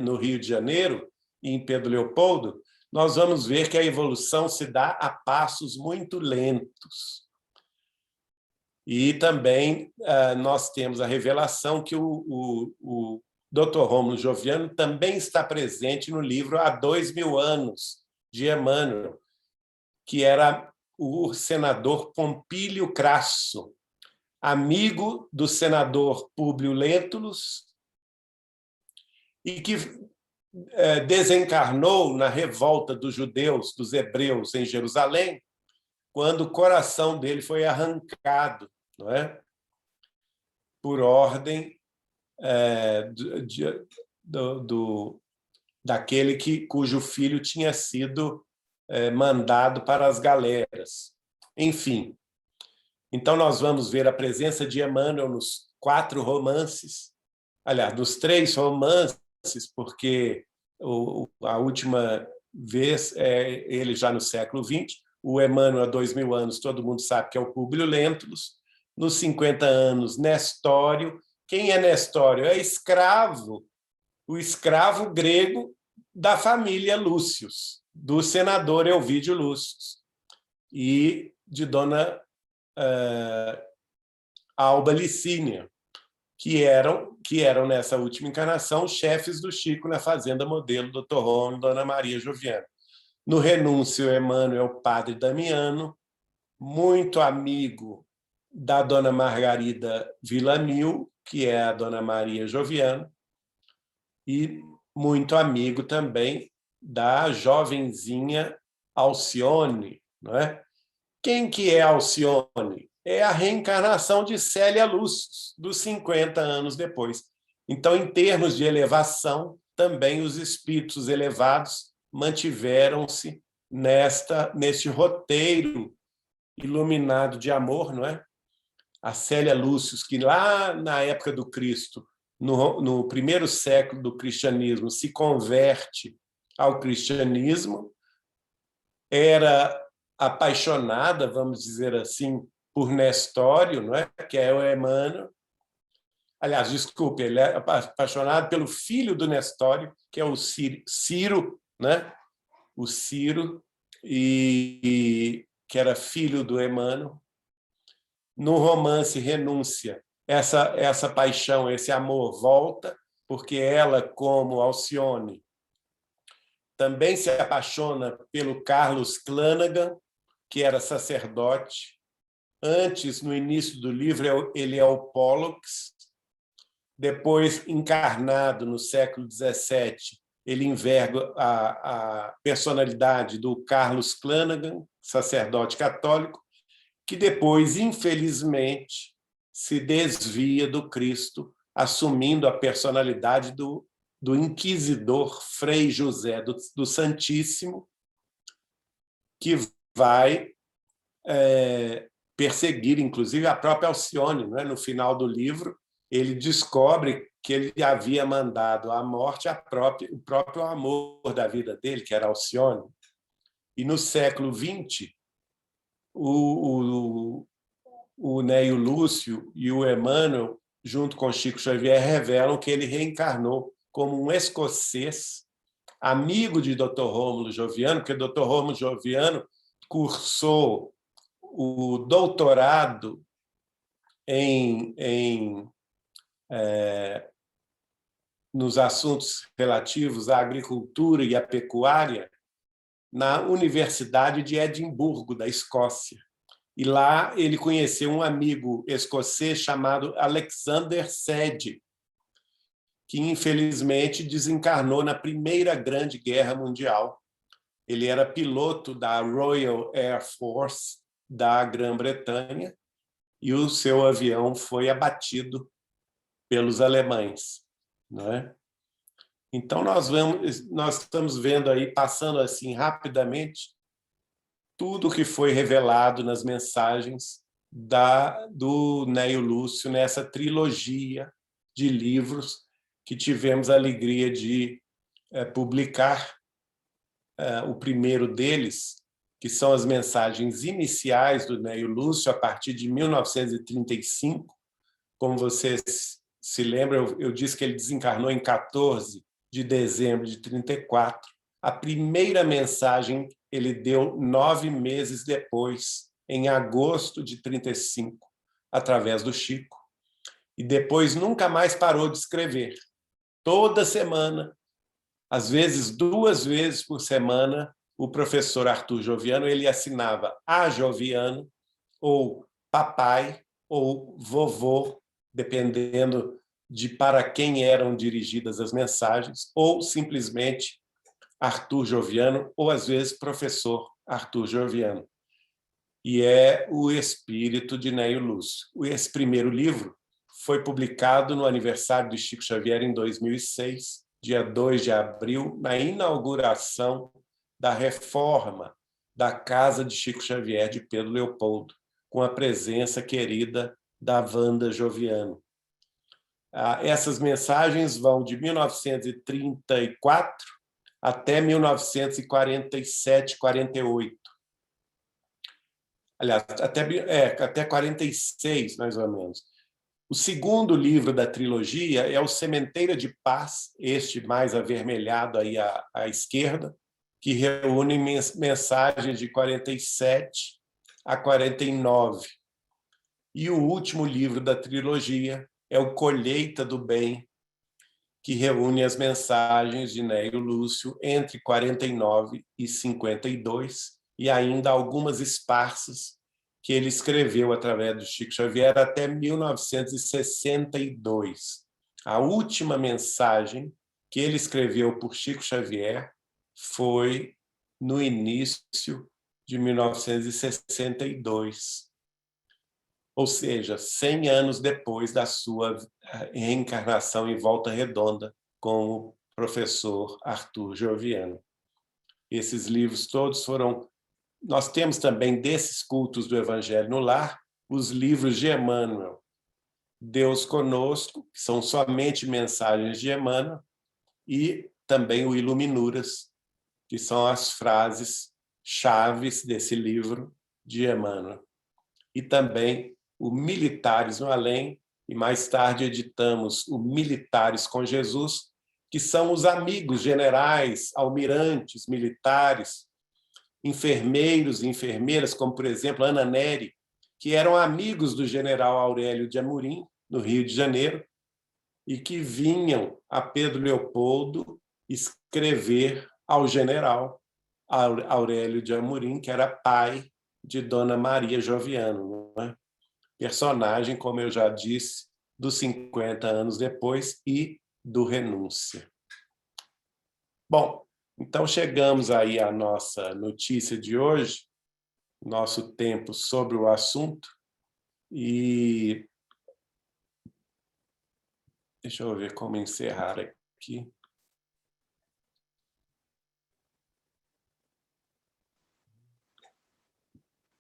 no Rio de Janeiro e em Pedro Leopoldo, nós vamos ver que a evolução se dá a passos muito lentos. E também nós temos a revelação que o Dr. Rômulo Joviano também está presente no livro Há 2000 anos, de Emmanuel, que era o senador Pompílio Crasso, amigo do senador Públio Lentulus, e que desencarnou na revolta dos judeus, dos hebreus em Jerusalém, quando o coração dele foi arrancado, não é? Por ordem daquele cujo filho tinha sido mandado para as galeras. Enfim, então nós vamos ver a presença de Emmanuel nos 4 romances, aliás, nos 3 romances, porque a última vez é ele já no século XX, o Emmanuel há 2000 anos, todo mundo sabe que é o Públio Lentulus, nos 50 anos, Nestório. Quem é Nestório? É escravo, o escravo grego da família Lúcius, do senador Elvídio Lúcius e de Dona Alba Licínia, que eram nessa última encarnação chefes do Chico na Fazenda Modelo, Dr. Rômulo e Dona Maria Joviano. No Renúncio, Emmanuel, padre Damiano, muito amigo da Dona Margarida Villamil, que é a Dona Maria Joviano, e muito amigo também da jovenzinha Alcione, não é? Quem que é Alcione? É a reencarnação de Célia Lúcius, dos 50 anos depois. Então, em termos de elevação, também os espíritos elevados mantiveram-se neste roteiro iluminado de amor, não é? A Célia Lúcius, que lá na época do Cristo, no primeiro século do cristianismo, se converte ao cristianismo, era apaixonada, vamos dizer assim, por Nestório, não é? Que é o Emmanuel. Aliás, desculpe, ele é apaixonado pelo filho do Nestório, que é o Ciro, né? O Ciro, que era filho do Emmanuel. No romance Renúncia, essa paixão, esse amor volta, porque ela, como Alcione, também se apaixona pelo Carlos Flanagan, que era sacerdote. Antes, no início do livro, ele é o Pollux. Depois, encarnado no século XVII, ele enverga a personalidade do Carlos Flanagan, sacerdote católico, que depois, infelizmente, se desvia do Cristo, assumindo a personalidade do inquisidor Frei José do Santíssimo, que vai perseguir, inclusive, a própria Alcione. Não é? No final do livro, ele descobre que ele havia mandado à morte o próprio amor da vida dele, que era Alcione. E no século XX, o Neio Lúcio e o Emmanuel, junto com Chico Xavier, revelam que ele reencarnou como um escocês, amigo de Dr. Rômulo Joviano, porque Dr. Rômulo Joviano cursou o doutorado nos assuntos relativos à agricultura e à pecuária na Universidade de Edimburgo, da Escócia. E lá ele conheceu um amigo escocês chamado Alexander Sedge, que infelizmente desencarnou na Primeira Grande Guerra Mundial. Ele era piloto da Royal Air Force da Grã-Bretanha e o seu avião foi abatido pelos alemães, não é? Então nós estamos vendo aí, passando assim rapidamente, tudo que foi revelado nas mensagens do Neio Lúcio nessa trilogia de livros que tivemos a alegria de publicar. O primeiro deles, que são as mensagens iniciais do Neio Lúcio, a partir de 1935. Como vocês se lembram, eu disse que ele desencarnou em 14 de dezembro de 34. A primeira mensagem ele deu 9 meses depois, em agosto de 35, através do Chico. E depois nunca mais parou de escrever. Toda semana, às vezes 2 vezes por semana, o professor Arthur Joviano ele assinava a Joviano, ou papai, ou vovô, dependendo de para quem eram dirigidas as mensagens, ou simplesmente Arthur Joviano, ou às vezes professor Arthur Joviano. E é o espírito de Neio Lúcio. Esse primeiro livro foi publicado no aniversário de Chico Xavier em 2006, dia 2 de abril, na inauguração da reforma da casa de Chico Xavier, de Pedro Leopoldo, com a presença querida da Wanda Joviano. Essas mensagens vão de 1934 até 1947, 48. Aliás, até 46, mais ou menos. O segundo livro da trilogia é o Sementeira de Paz, este mais avermelhado aí à esquerda, que reúne mensagens de 47 a 49. E o último livro da trilogia é o Colheita do Bem, que reúne as mensagens de Neio Lúcio entre 49 e 52, e ainda algumas esparsas que ele escreveu através do Chico Xavier até 1962. A última mensagem que ele escreveu por Chico Xavier foi no início de 1962. Ou seja, 100 anos depois da sua reencarnação em Volta Redonda com o professor Arthur Joviano. Esses livros todos foram... Nós temos também, desses cultos do Evangelho no Lar, os livros de Emmanuel, Deus Conosco, que são somente mensagens de Emmanuel, e também o Iluminuras, que são as frases chaves desse livro de Emmanuel. E também o Militares no Além, e mais tarde editamos o Militares com Jesus, que são os amigos generais, almirantes, militares, enfermeiros e enfermeiras, como, por exemplo, Ana Nery, que eram amigos do general Aurélio de Amorim, no Rio de Janeiro, e que vinham a Pedro Leopoldo escrever ao general Aurélio de Amorim, que era pai de Dona Maria Joviano, não é? Personagem, como eu já disse, dos 50 anos depois e do Renúncia. Bom, então chegamos aí à nossa notícia de hoje, nosso tempo sobre o assunto, e deixa eu ver como encerrar aqui.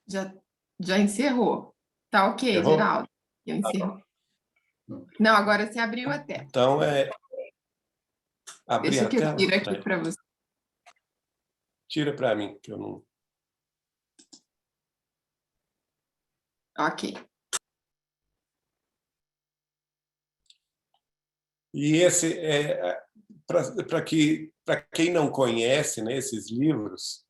Já encerrou. Tá ok, Encerrou? Geraldo? Já encerrou. Não, agora você abriu a tela. Então, abrir Deixa a que eu tela? tiro aqui para você. Tira para mim, que eu não... Ok. E esse para quem não conhece, né, esses livros,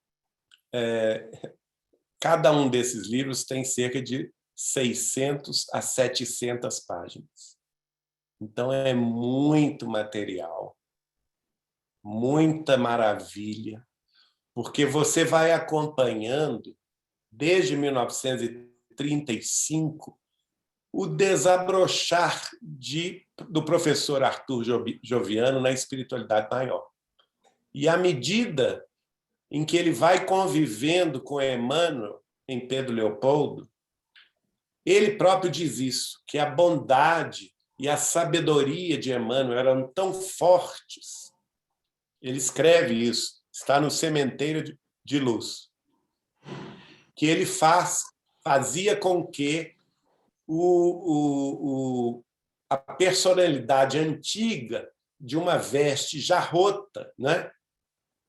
cada um desses livros tem cerca de 600 a 700 páginas. Então é muito material, muita maravilha, porque você vai acompanhando desde 1935 o desabrochar do professor Arthur Joviano na espiritualidade maior. E à medida em que ele vai convivendo com Emmanuel em Pedro Leopoldo, ele próprio diz isso, que a bondade e a sabedoria de Emmanuel eram tão fortes. Ele escreve isso, está no Sementeira de Luz, que ele fazia com que a personalidade antiga de uma veste já rota, né,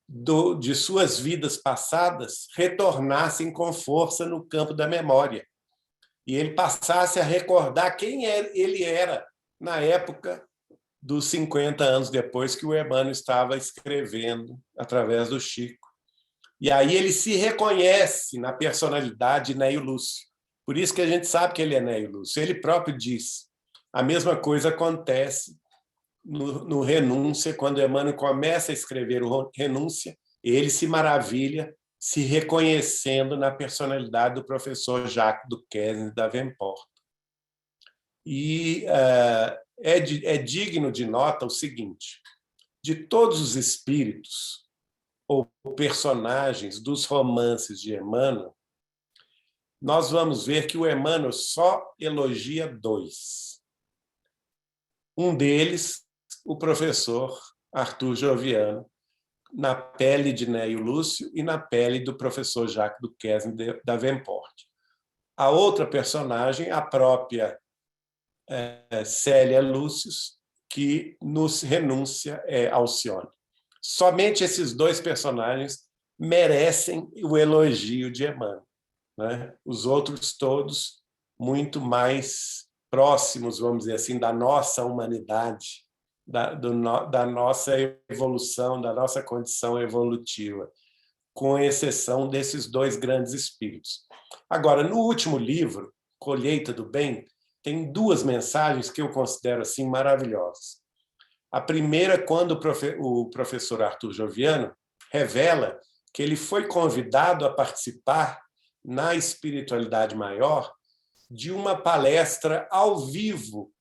de suas vidas passadas retornassem com força no campo da memória. E ele passasse a recordar quem ele era na época dos 50 anos depois que o Emmanuel estava escrevendo através do Chico. E aí ele se reconhece na personalidade de Neio Lúcio. Por isso que a gente sabe que ele é Neio Lúcio. Ele próprio diz. A mesma coisa acontece no Renúncia, quando Emmanuel começa a escrever o Renúncia, ele se maravilha, se reconhecendo na personalidade do professor Jacques Duquesne Davenport. E é digno de nota o seguinte: de todos os espíritos ou personagens dos romances de Emmanuel, nós vamos ver que o Emmanuel só elogia 2. Um deles, o professor Arthur Joviano, na pele de Neio Lúcio e na pele do professor Jacques Duquesne Davenport. A outra personagem, a própria Célia Lúcius, que nos Renúncia é Alcione. Somente esses 2 personagens merecem o elogio de Emmanuel, né? Os outros todos muito mais próximos, vamos dizer assim, da nossa humanidade, da nossa evolução, da nossa condição evolutiva, com exceção desses 2 grandes espíritos. Agora, no último livro, Colheita do Bem, tem 2 mensagens que eu considero assim maravilhosas. A primeira, quando o professor Arthur Joviano revela que ele foi convidado a participar na espiritualidade maior de uma palestra ao vivo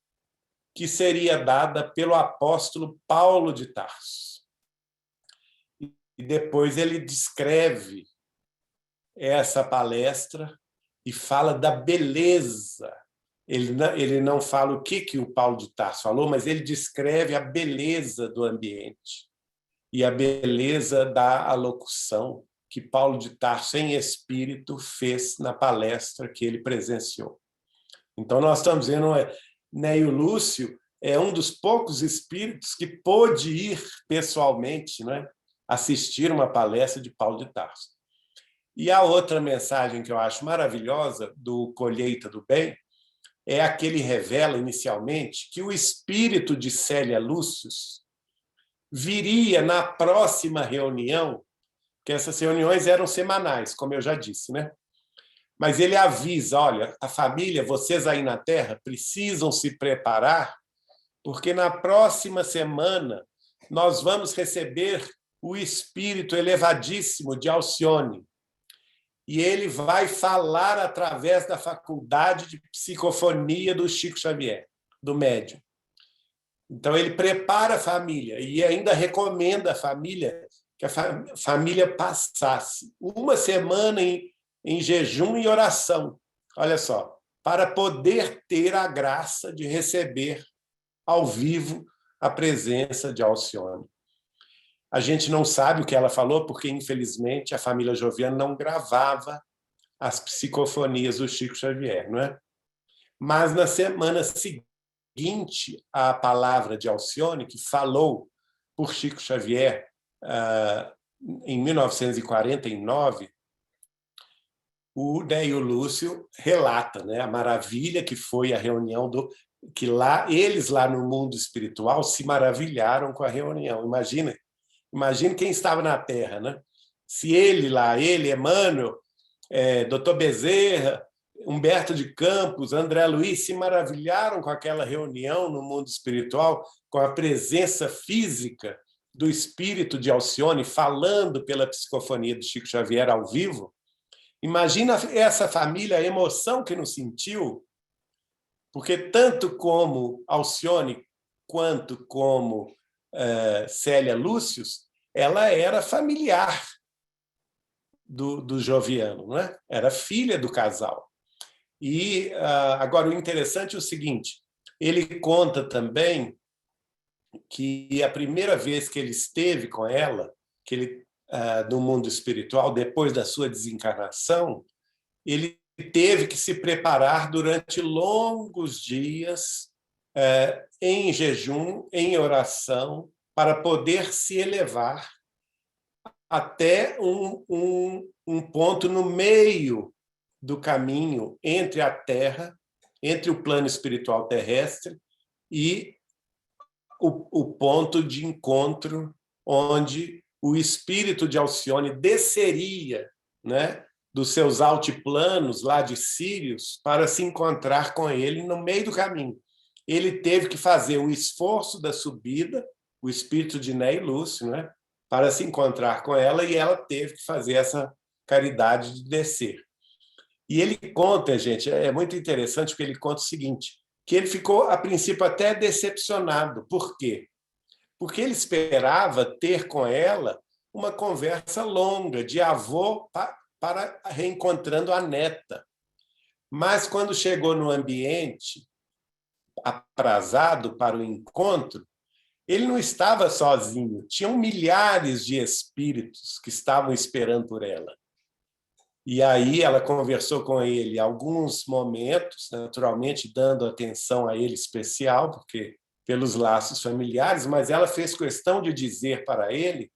que seria dada pelo apóstolo Paulo de Tarso. E depois ele descreve essa palestra e fala da beleza. Ele não fala o que o Paulo de Tarso falou, mas ele descreve a beleza do ambiente e a beleza da alocução que Paulo de Tarso, em espírito, fez na palestra que ele presenciou. Então, nós estamos vendo, Neio Lúcio é um dos poucos espíritos que pôde ir pessoalmente, né, assistir uma palestra de Paulo de Tarso. E a outra mensagem que eu acho maravilhosa do Colheita do Bem é a que ele revela inicialmente que o espírito de Célia Lúcius viria na próxima reunião, que essas reuniões eram semanais, como eu já disse, né? Mas ele avisa, olha, a família, vocês aí na Terra precisam se preparar, porque na próxima semana nós vamos receber o espírito elevadíssimo de Alcione. E ele vai falar através da faculdade de psicofonia do Chico Xavier, do médium. Então, ele prepara a família e ainda recomenda à família que a família passasse uma semana em jejum e oração, olha só, para poder ter a graça de receber ao vivo a presença de Alcione. A gente não sabe o que ela falou, porque, infelizmente, a família Joviano não gravava as psicofonias do Chico Xavier, não é? Mas, na semana seguinte à palavra de Alcione, que falou por Chico Xavier em 1949, o Neio Lúcio relata, né, a maravilha que foi a reunião que eles lá no mundo espiritual se maravilharam com a reunião. Imagine quem estava na Terra, né? Se ele, Emmanuel, Dr. Bezerra, Humberto de Campos, André Luiz se maravilharam com aquela reunião no mundo espiritual, com a presença física do espírito de Alcione falando pela psicofonia de Chico Xavier ao vivo. Imagina essa família, a emoção que nos sentiu, porque tanto como Alcione quanto como Célia Lúcius, ela era familiar do Joviano, não é? Era filha do casal. E agora o interessante é o seguinte: ele conta também que a primeira vez que ele esteve com ela, que ele no mundo espiritual, depois da sua desencarnação, ele teve que se preparar durante longos dias em jejum, em oração, para poder se elevar até um ponto no meio do caminho entre a Terra, entre o plano espiritual terrestre e o ponto de encontro onde o espírito de Alcione desceria, né, dos seus altiplanos lá de Sírios para se encontrar com ele no meio do caminho. Ele teve que fazer o esforço da subida, o espírito de Ney Lúcio, né, para se encontrar com ela, e ela teve que fazer essa caridade de descer. E ele conta, gente, é muito interessante, porque ele conta o seguinte, que ele ficou, a princípio, até decepcionado. Por quê? Porque ele esperava ter com ela uma conversa longa, de avô para reencontrando a neta. Mas, quando chegou no ambiente aprazado para o encontro, ele não estava sozinho, tinham milhares de espíritos que estavam esperando por ela. E aí ela conversou com ele alguns momentos, naturalmente dando atenção a ele especial, porque pelos laços familiares, mas ela fez questão de dizer para ele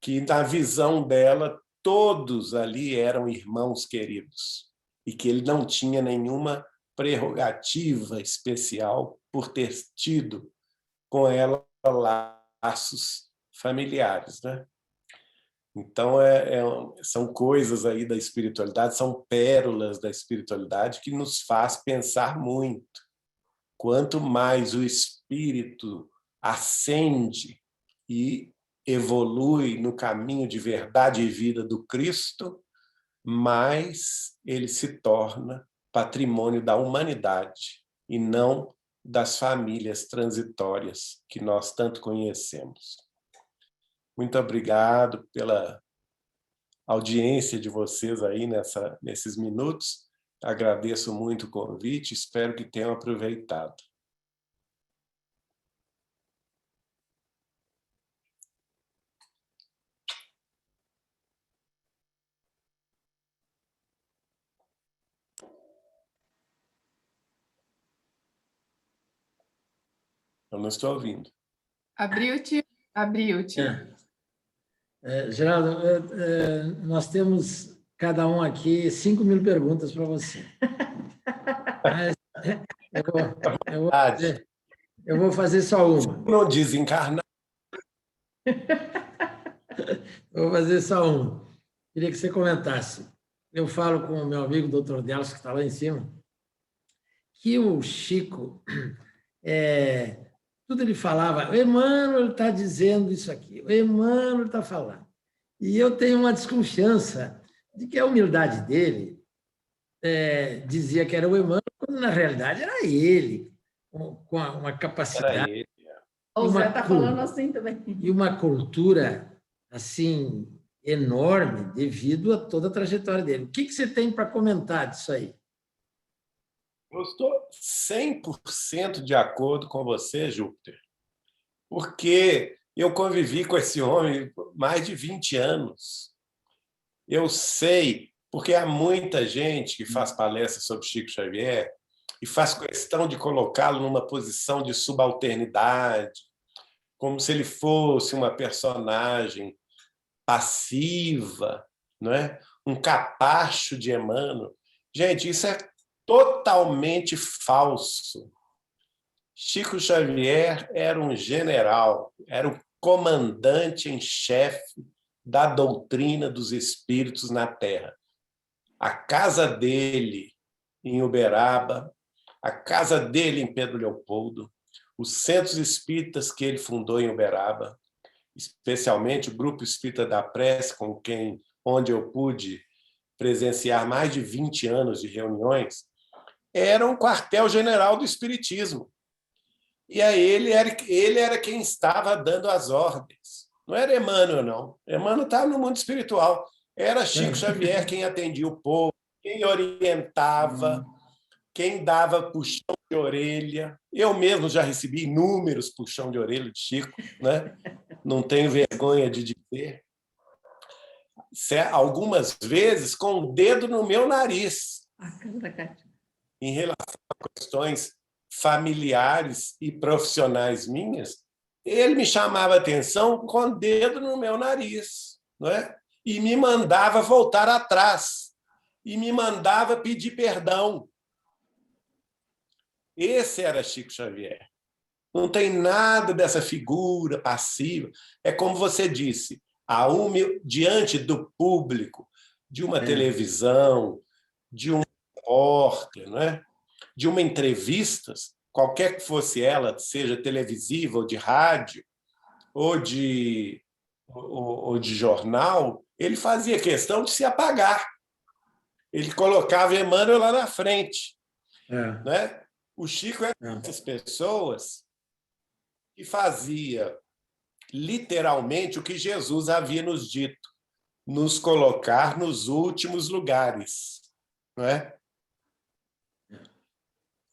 que, na visão dela, todos ali eram irmãos queridos e que ele não tinha nenhuma prerrogativa especial por ter tido com ela laços familiares, né? Então, são coisas aí da espiritualidade, são pérolas da espiritualidade que nos faz pensar muito. Quanto mais o espírito ascende e evolui no caminho de verdade e vida do Cristo, mais ele se torna patrimônio da humanidade e não das famílias transitórias que nós tanto conhecemos. Muito obrigado pela audiência de vocês aí nesses minutos. Agradeço muito o convite, espero que tenham aproveitado. Eu não estou ouvindo. Abriu-te. Geraldo, nós temos cada um aqui 5.000 perguntas para você. Mas eu vou fazer só uma. Não desencarnar. Eu vou fazer só uma. Queria que você comentasse. Eu falo com o meu amigo, doutor Delos, que está lá em cima, que o Chico, tudo ele falava, o Emmanuel está dizendo isso aqui, o Emmanuel está falando. E eu tenho uma desconfiança de que a humildade dele dizia que era o Emmanuel, quando na realidade era ele, com uma capacidade. Era ele. O Zé está falando assim também. E uma cultura assim enorme devido a toda a trajetória dele. O que você tem para comentar disso aí? Eu estou 100% de acordo com você, Júpiter, porque eu convivi com esse homem por mais de 20 anos. Eu sei, porque há muita gente que faz palestras sobre Chico Xavier e faz questão de colocá-lo numa posição de subalternidade, como se ele fosse uma personagem passiva, não é? Um capacho de Emmanuel. Gente, isso é totalmente falso. Chico Xavier era um general, era o comandante em chefe da doutrina dos espíritos na Terra. A casa dele em Uberaba, a casa dele em Pedro Leopoldo, os centros espíritas que ele fundou em Uberaba, especialmente o Grupo Espírita da Prece, onde eu pude presenciar mais de 20 anos de reuniões, era um quartel-general do espiritismo. E aí ele era quem estava dando as ordens. Não era Emmanuel, não. Emmanuel estava no mundo espiritual. Era Chico Xavier quem atendia o povo, quem orientava, quem dava puxão de orelha. Eu mesmo já recebi inúmeros puxão de orelha de Chico, né? Não tenho vergonha de dizer. Algumas vezes com o dedo no meu nariz, em relação a questões familiares e profissionais minhas, ele me chamava a atenção com o dedo no meu nariz, não é? E me mandava voltar atrás, e me mandava pedir perdão. Esse era Chico Xavier. Não tem nada dessa figura passiva. É como você disse, diante do público, de uma televisão, de um repórter, não é? De uma entrevista, qualquer que fosse ela, seja televisiva ou de rádio, ou de jornal, ele fazia questão de se apagar. Ele colocava Emmanuel lá na frente. Né? O Chico era dessas pessoas que fazia literalmente o que Jesus havia nos dito, nos colocar nos últimos lugares. Não é?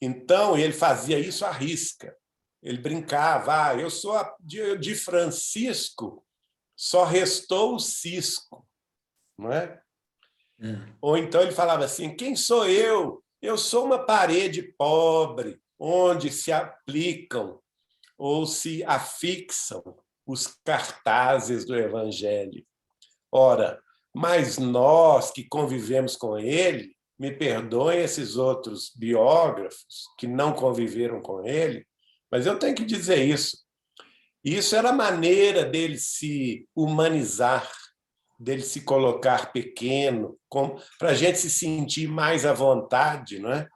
Então, ele fazia isso à risca. Ele brincava, eu sou de Francisco, só restou o cisco. Não é? Ou então ele falava assim, quem sou eu? Eu sou uma parede pobre, onde se aplicam ou se afixam os cartazes do Evangelho. Ora, mas nós que convivemos com ele, me perdoem esses outros biógrafos que não conviveram com ele, mas eu tenho que dizer isso. Isso era a maneira dele se humanizar, dele se colocar pequeno, para a gente se sentir mais à vontade, não é?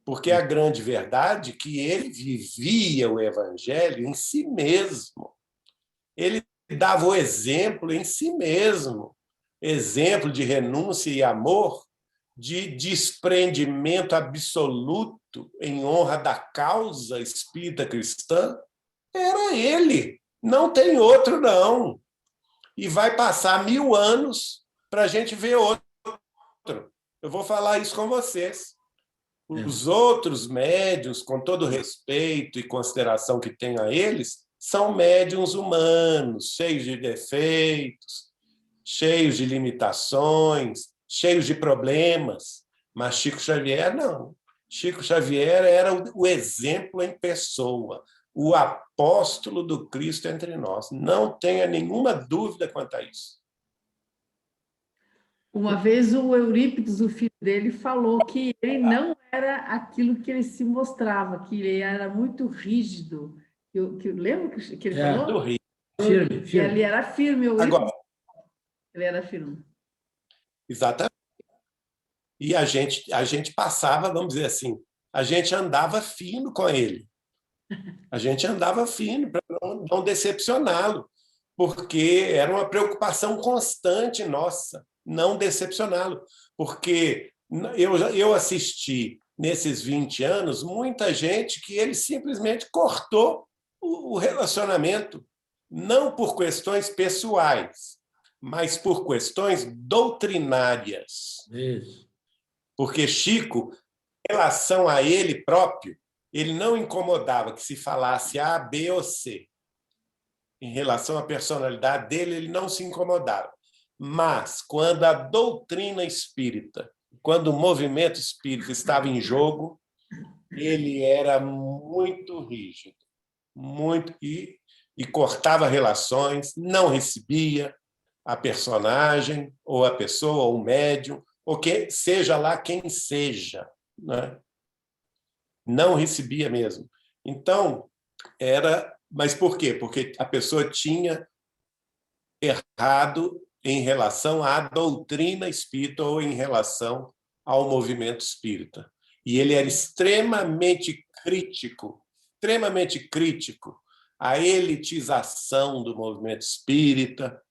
Porque a grande verdade é que ele vivia o Evangelho em si mesmo. Ele dava o exemplo em si mesmo, exemplo de renúncia e amor, de desprendimento absoluto em honra da causa espírita cristã. Era ele, não tem outro, não. E vai passar 1000 anos para a gente ver outro. Eu vou falar isso com vocês. Os outros médiuns, com todo respeito e consideração que tenho a eles, são médiuns humanos, cheios de defeitos, cheios de limitações, cheios de problemas. Mas Chico Xavier, não. Chico Xavier era o exemplo em pessoa, o apóstolo do Cristo entre nós. Não tenha nenhuma dúvida quanto a isso. Uma vez o Eurípides, o filho dele, falou que ele não era aquilo que ele se mostrava, que ele era muito rígido. Lembra que ele falou? Firme. Ele era firme. Agora, ele era firme. Exatamente. E a gente passava, vamos dizer assim, a gente andava fino com ele. A gente andava fino para não decepcioná-lo, porque era uma preocupação constante nossa, não decepcioná-lo. Porque eu assisti, nesses 20 anos, muita gente que ele simplesmente cortou o relacionamento, não por questões pessoais, mas por questões doutrinárias. Isso. Porque Chico, em relação a ele próprio, ele não incomodava que se falasse A, B ou C. Em relação à personalidade dele, ele não se incomodava. Mas, quando a doutrina espírita, quando o movimento espírita estava em jogo, ele era muito rígido, e cortava relações, não recebia a personagem, ou a pessoa, ou o médium, ou que seja lá quem seja, né? Não recebia mesmo. Então, mas por quê? Porque a pessoa tinha errado em relação à doutrina espírita ou em relação ao movimento espírita. E ele era extremamente crítico à elitização do movimento espírita,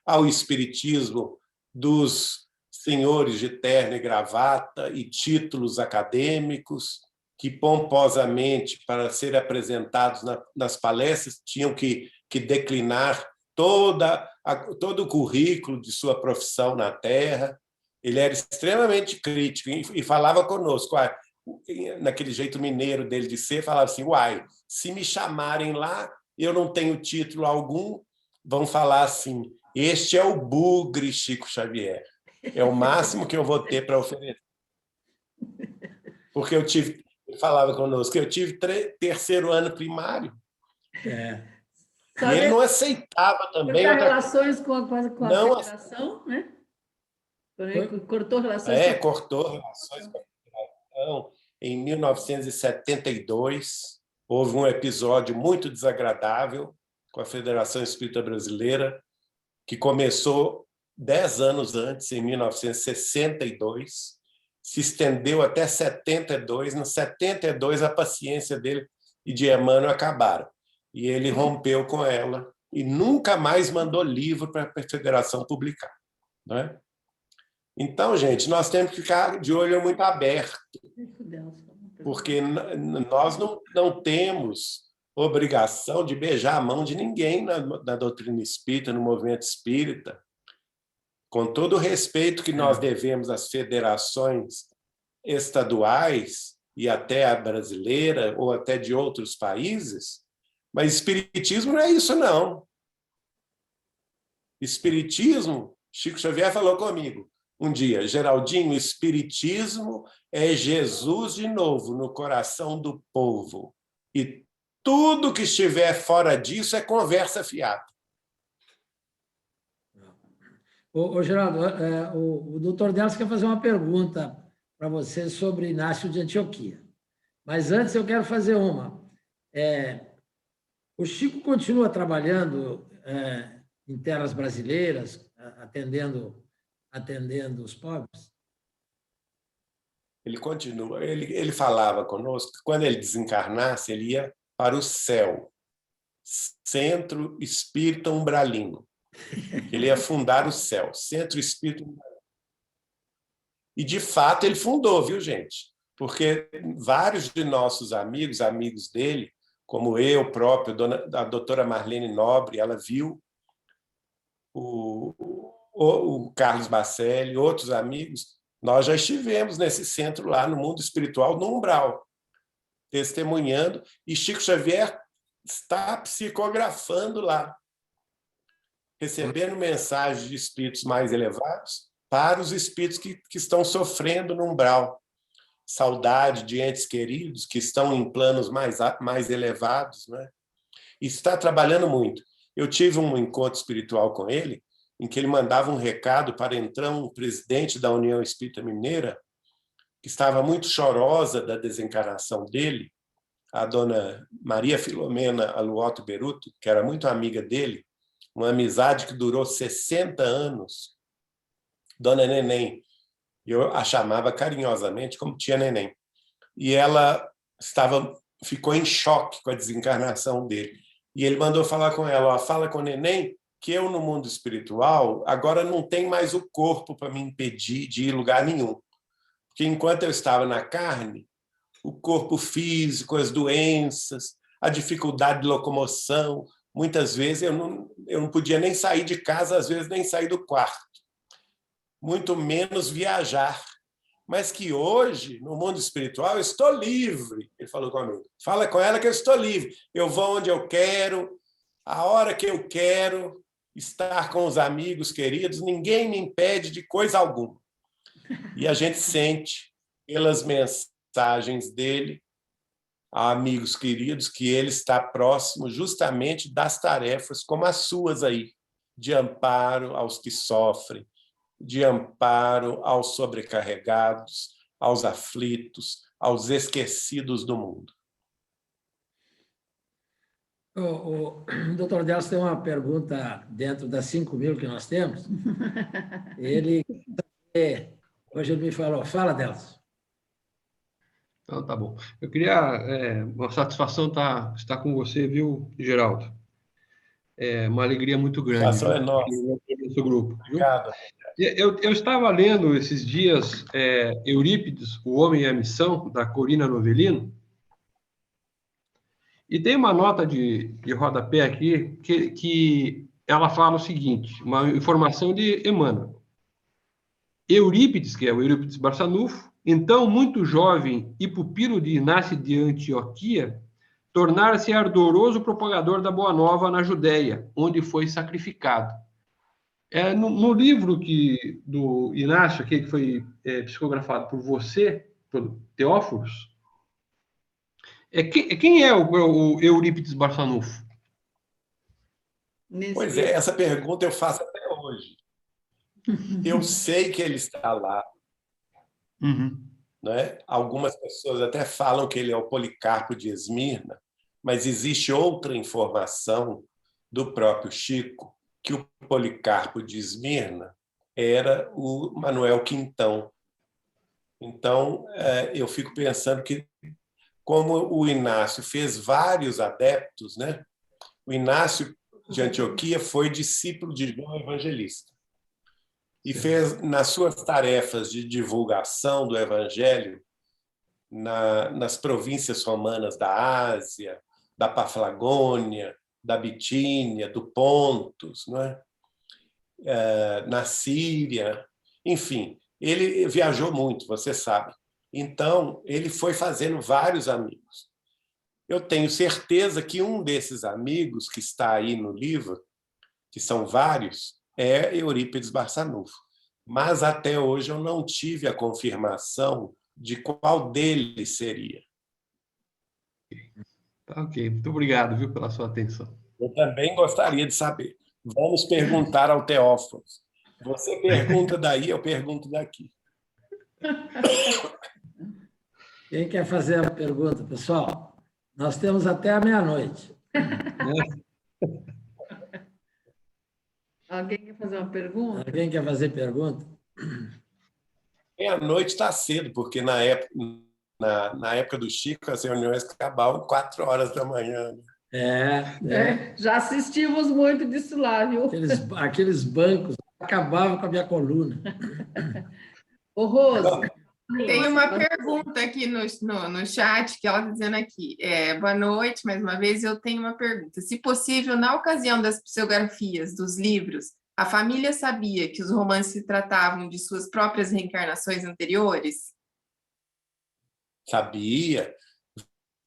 ao espiritismo dos senhores de terno e gravata e títulos acadêmicos, que pomposamente, para serem apresentados nas palestras, tinham que declinar todo o currículo de sua profissão na Terra. Ele era extremamente crítico e falava conosco, naquele jeito mineiro dele de ser, falava assim, se me chamarem lá, eu não tenho título algum, vão falar assim, este é o bugre Chico Xavier. É o máximo que eu vou ter para oferecer. Porque ele falava conosco que eu tive 3º ano primário. Só E ele não aceitava também cortar outra relações com a Não, federação, né? Quando ele cortou relações com cortou relações com a federação. Em 1972, houve um episódio muito desagradável com a Federação Espírita Brasileira, que começou 10 anos antes, em 1962, se estendeu até 72. No 72, a paciência dele e de Emmanuel acabaram. E ele rompeu com ela e nunca mais mandou livro para a Federação publicar. Não é? Então, gente, nós temos que ficar de olho muito aberto, porque nós não temos obrigação de beijar a mão de ninguém na doutrina espírita, no movimento espírita. Com todo o respeito que nós devemos às federações estaduais e até a brasileira ou até de outros países, mas espiritismo não é isso, não. Espiritismo, Chico Xavier falou comigo um dia, Geraldinho, o espiritismo é Jesus de novo no coração do povo. E tudo que estiver fora disso é conversa fiada. Ô, Geraldo, o doutor Delcio quer fazer uma pergunta para você sobre Inácio de Antioquia. Mas antes eu quero fazer uma. O Chico continua trabalhando em terras brasileiras, atendendo os pobres? Ele continua. Ele falava conosco que quando ele desencarnasse, ele ia para o céu, Centro Espírita Umbralino. Ele ia fundar o céu, Centro Espírita Umbralino. E, de fato, ele fundou, viu, gente? Porque vários de nossos amigos dele, como eu próprio, a doutora Marlene Nobre, ela viu o Carlos Bacelli, outros amigos, nós já estivemos nesse centro lá no mundo espiritual, no umbral, testemunhando, e Chico Xavier está psicografando lá, recebendo mensagens de espíritos mais elevados para os espíritos que estão sofrendo no umbral. Saudade de entes queridos que estão em planos mais elevados, né? E está trabalhando muito. Eu tive um encontro espiritual com ele, em que ele mandava um recado para então presidente da União Espírita Mineira, que estava muito chorosa da desencarnação dele, a dona Maria Filomena Aluoto Beruto, que era muito amiga dele, uma amizade que durou 60 anos, Dona Neném, eu a chamava carinhosamente como tia Neném, e ela ficou em choque com a desencarnação dele. E ele mandou falar com ela, fala com a Neném, que eu, no mundo espiritual, agora não tenho mais o corpo para me impedir de ir a lugar nenhum. Porque enquanto eu estava na carne, o corpo físico, as doenças, a dificuldade de locomoção, muitas vezes eu não podia nem sair de casa, às vezes nem sair do quarto, muito menos viajar. Mas que hoje, no mundo espiritual, eu estou livre. Ele falou comigo. Fala com ela que eu estou livre. Eu vou onde eu quero, a hora que eu quero, estar com os amigos queridos, ninguém me impede de coisa alguma. E a gente sente, pelas mensagens dele, a amigos queridos, que ele está próximo justamente das tarefas como as suas aí, de amparo aos que sofrem, de amparo aos sobrecarregados, aos aflitos, aos esquecidos do mundo. O doutor Delcio tem uma pergunta dentro das 5.000 que nós temos. Hoje ele me falou, fala, Delcio. Então, tá bom. Eu queria, uma satisfação estar com você, viu, Geraldo? É uma alegria muito grande. Satisfação é nossa. Nosso grupo, viu? Obrigado. Eu estava lendo esses dias Eurípides, O Homem e a Missão, da Corina Novellino, e tem uma nota de rodapé aqui que ela fala o seguinte, uma informação de Emmanuel. Eurípides, que é o Eurípides Barçanufo, então muito jovem e pupilo de Inácio de Antioquia, tornara-se ardoroso propagador da Boa Nova na Judéia, onde foi sacrificado. No livro do Inácio, que foi psicografado por você, por Teóforos, quem é o Eurípides Barçanufo? Pois é, essa pergunta eu faço até hoje. Eu sei que ele está lá. Né? Algumas pessoas até falam que ele é o Policarpo de Esmirna, mas existe outra informação do próprio Chico, que o Policarpo de Esmirna era o Manuel Quintão. Então, eu fico pensando que, como o Inácio fez vários adeptos, né? O Inácio de Antioquia foi discípulo de João Evangelista e fez, nas suas tarefas de divulgação do Evangelho, nas províncias romanas da Ásia, da Paflagônia, da Bitínia, do Pontos, não é? Na Síria, enfim, ele viajou muito, você sabe. Então, ele foi fazendo vários amigos. Eu tenho certeza que um desses amigos que está aí no livro, que são vários, é Eurípides Barçanufo. Mas até hoje eu não tive a confirmação de qual deles seria. Tá, ok. Muito obrigado, viu, pela sua atenção. Eu também gostaria de saber. Vamos perguntar ao Teófilo. Você pergunta daí, eu pergunto daqui. Quem quer fazer a pergunta, pessoal? Nós temos até a meia-noite. Alguém quer fazer uma pergunta? Alguém quer fazer pergunta? Meia-noite está cedo, porque na época do Chico, as reuniões acabavam 4 horas da manhã. Já assistimos muito disso lá, viu? Aqueles bancos acabavam com a minha coluna. Ô, Rose, tem uma pergunta aqui no chat, que ela está dizendo aqui. Boa noite, mais uma vez, eu tenho uma pergunta. Se possível, na ocasião das psicografias dos livros, a família sabia que os romances se tratavam de suas próprias reencarnações anteriores? Sabia.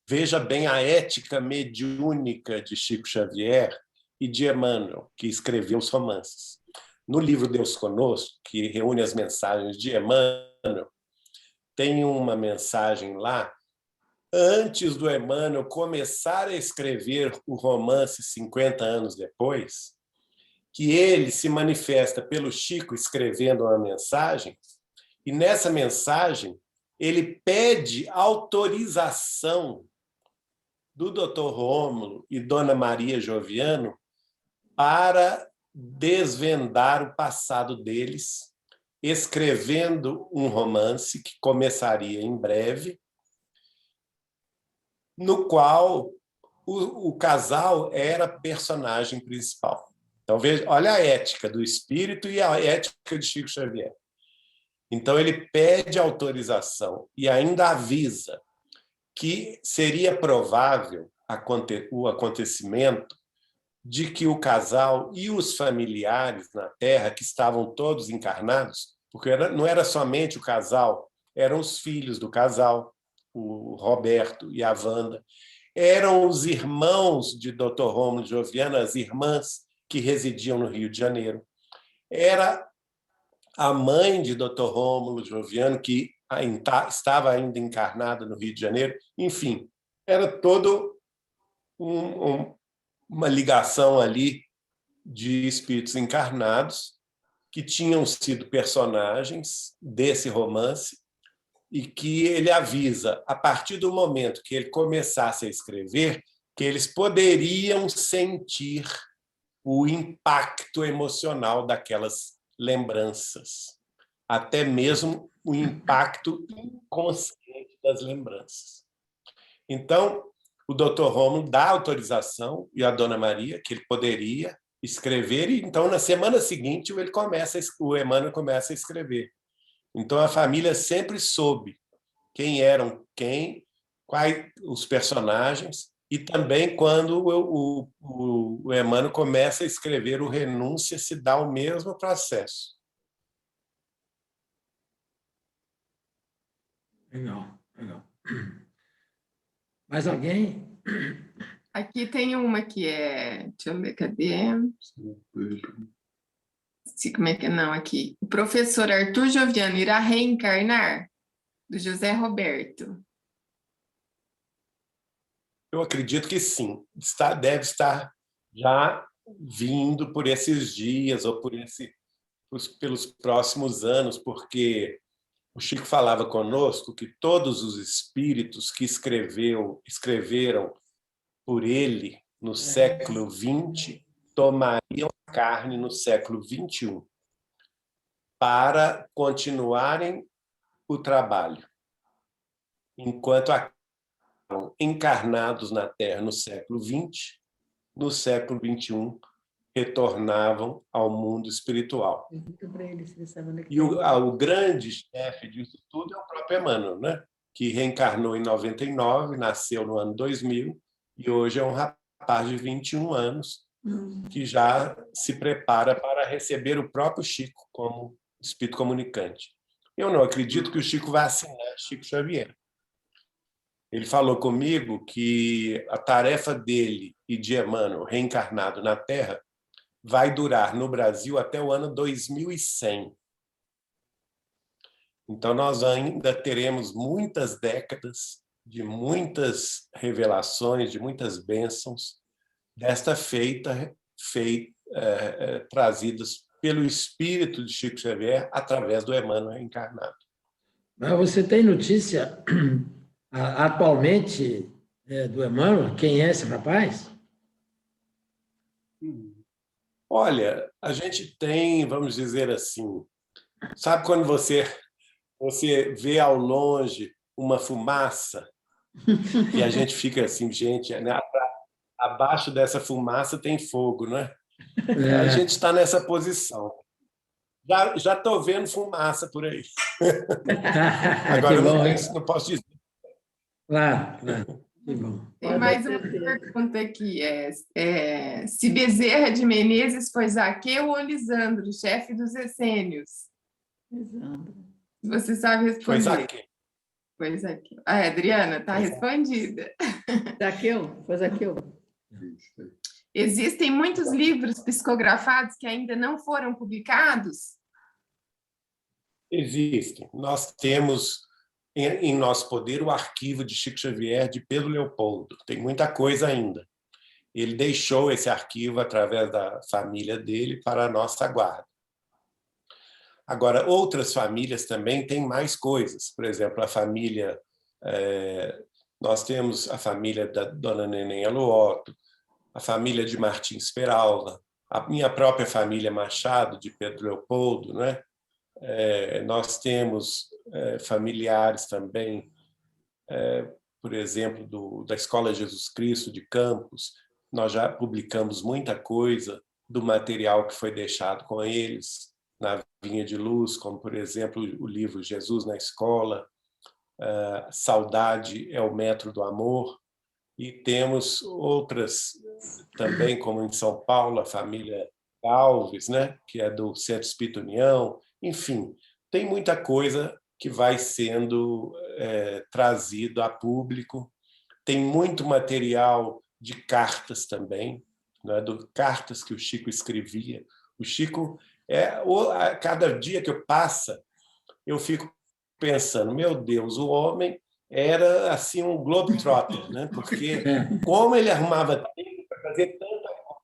Veja bem a ética mediúnica de Chico Xavier e de Emmanuel, que escreveu os romances. No livro Deus Conosco, que reúne as mensagens de Emmanuel, tem uma mensagem lá, antes do Emmanuel começar a escrever o romance 50 anos depois, que ele se manifesta pelo Chico escrevendo uma mensagem, e nessa mensagem ele pede autorização do Dr. Rômulo e Dona Maria Joviano para desvendar o passado deles, escrevendo um romance que começaria em breve, no qual o casal era personagem principal. Então, veja, olha a ética do espírito e a ética de Chico Xavier. Então, ele pede autorização e ainda avisa que seria provável o acontecimento de que o casal e os familiares na Terra, que estavam todos encarnados, porque não era somente o casal, eram os filhos do casal, o Roberto e a Wanda, eram os irmãos de Dr. Rômulo Joviano, as irmãs que residiam no Rio de Janeiro. Era a mãe de Dr. Rômulo Joviano, que estava ainda encarnada no Rio de Janeiro. Enfim, era todo uma ligação ali de espíritos encarnados que tinham sido personagens desse romance e que ele avisa, a partir do momento que ele começasse a escrever, que eles poderiam sentir o impacto emocional daquelas lembranças, até mesmo o impacto inconsciente das lembranças. Então, o Dr. Rômulo dá autorização, e a Dona Maria, que ele poderia escrever, e então, na semana seguinte, o Emmanuel começa a escrever. Então, a família sempre soube quem eram quais os personagens, e também quando o Emmanuel começa a escrever o Renúncia, se dá o mesmo processo. Legal, legal. Mais alguém? Aqui tem uma que deixa eu ver, cadê? Como é que não, aqui. O professor Arthur Joviano irá reencarnar? Do José Roberto. Eu acredito que sim. Deve estar já vindo por esses dias ou pelos próximos anos, porque o Chico falava conosco que todos os espíritos que escreveram por ele no século XX tomariam carne no século XXI para continuarem o trabalho, enquanto encarnados na Terra no século XX, no século XXI retornavam ao mundo espiritual. E o grande chefe disso tudo é o próprio Emmanuel, né? Que reencarnou em 99, nasceu no ano 2000 e hoje é um rapaz de 21 anos que já se prepara para receber o próprio Chico como espírito comunicante. Eu não acredito que o Chico vá assinar Chico Xavier. Ele falou comigo que a tarefa dele e de Emmanuel, reencarnado na Terra, vai durar no Brasil até o ano 2100. Então, nós ainda teremos muitas décadas de muitas revelações, de muitas bênçãos, trazidas pelo espírito de Chico Xavier através do Emmanuel reencarnado. Mas você tem notícia atualmente do Emmanuel? Quem é esse rapaz? Olha, a gente tem, vamos dizer assim, sabe quando você vê ao longe uma fumaça e a gente fica assim, gente, né? Abaixo dessa fumaça tem fogo, né? A gente está nessa posição. Já estou vendo fumaça por aí. Agora eu não posso dizer. Claro. Que bom. Tem mais uma pergunta aqui. Se Bezerra de Menezes foi Zaqueu ou Lisandro, chefe dos essênios? Lisandro. Você sabe responder? Foi Zaqueu. Foi Zaqueu. Adriana, está respondida. Zaqueu? Foi Zaqueu. Existem muitos livros psicografados que ainda não foram publicados? Existem. Nós temos em nosso poder o arquivo de Chico Xavier de Pedro Leopoldo. Tem muita coisa ainda. Ele deixou esse arquivo através da família dele para a nossa guarda. Agora, outras famílias também têm mais coisas. Por exemplo, a família... nós temos a família da Dona Neném Aluoto, a família de Martins Peralva, a minha própria família Machado, de Pedro Leopoldo, né? Nós temos familiares também, por exemplo, da Escola Jesus Cristo de Campos. Nós já publicamos muita coisa do material que foi deixado com eles na Vinha de Luz, como, por exemplo, o livro Jesus na Escola, Saudade é o Metro do Amor, e temos outras também, como em São Paulo, a família Alves, né, que é do Centro Espírita União. Enfim, tem muita coisa que vai sendo trazido a público. Tem muito material de cartas também, né, cartas que o Chico escrevia. O Chico, a cada dia que passa, eu fico pensando, meu Deus, o homem era assim um globetrotter, né? Porque como ele arrumava tempo para fazer tanta coisa.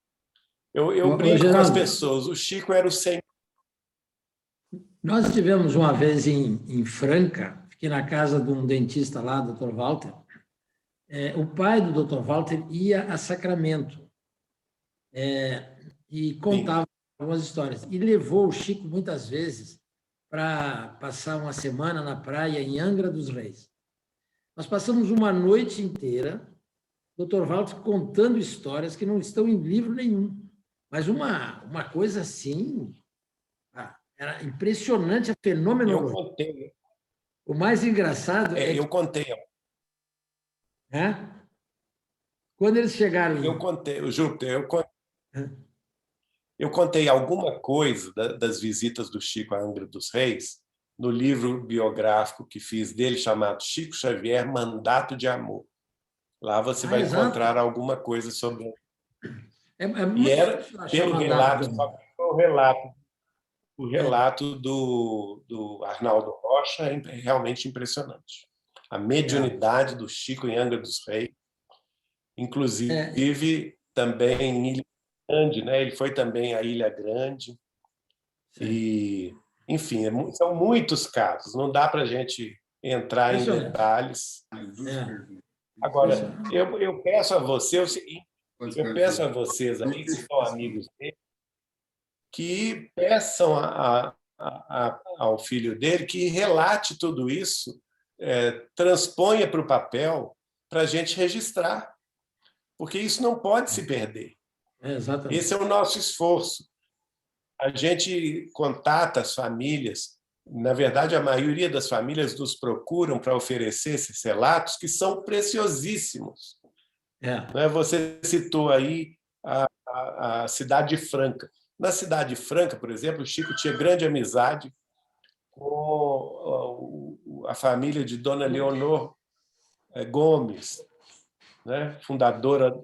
Eu brinco com as pessoas, o Chico era o senhor. Nós tivemos uma vez em Franca, fiquei na casa de um dentista lá, Dr. Walter. O pai do Dr. Walter ia a Sacramento e contava algumas histórias. E levou o Chico muitas vezes para passar uma semana na praia em Angra dos Reis. Nós passamos uma noite inteira, Dr. Walter contando histórias que não estão em livro nenhum, mas uma coisa assim, era impressionante, a fenomenologia. Eu contei. O mais engraçado eu contei. Quando eles chegaram... Eu contei, eu contei alguma coisa das visitas do Chico à Angra dos Reis no livro biográfico que fiz dele, chamado Chico Xavier, Mandato de Amor. Lá você vai encontrar alguma coisa sobre... E era pelo relato, o relato do Arnaldo Rocha é realmente impressionante. A mediunidade do Chico em Angra dos Reis, inclusive também em Ilha Grande, né? Ele foi também à Ilha Grande. E, enfim, são muitos casos. Não dá para a gente entrar em detalhes. Agora, eu peço a você o seguinte, eu peço a vocês aí, que são amigos dele, que peçam ao filho dele que relate tudo isso, transponha para o papel para a gente registrar, porque isso não pode se perder. Exatamente. Esse é o nosso esforço. A gente contata as famílias, na verdade, a maioria das famílias nos procuram para oferecer esses relatos que são preciosíssimos. Você citou aí a Cidade Franca. Na Cidade Franca, por exemplo, o Chico tinha grande amizade com a família de Dona Leonor Gomes, né? Fundadora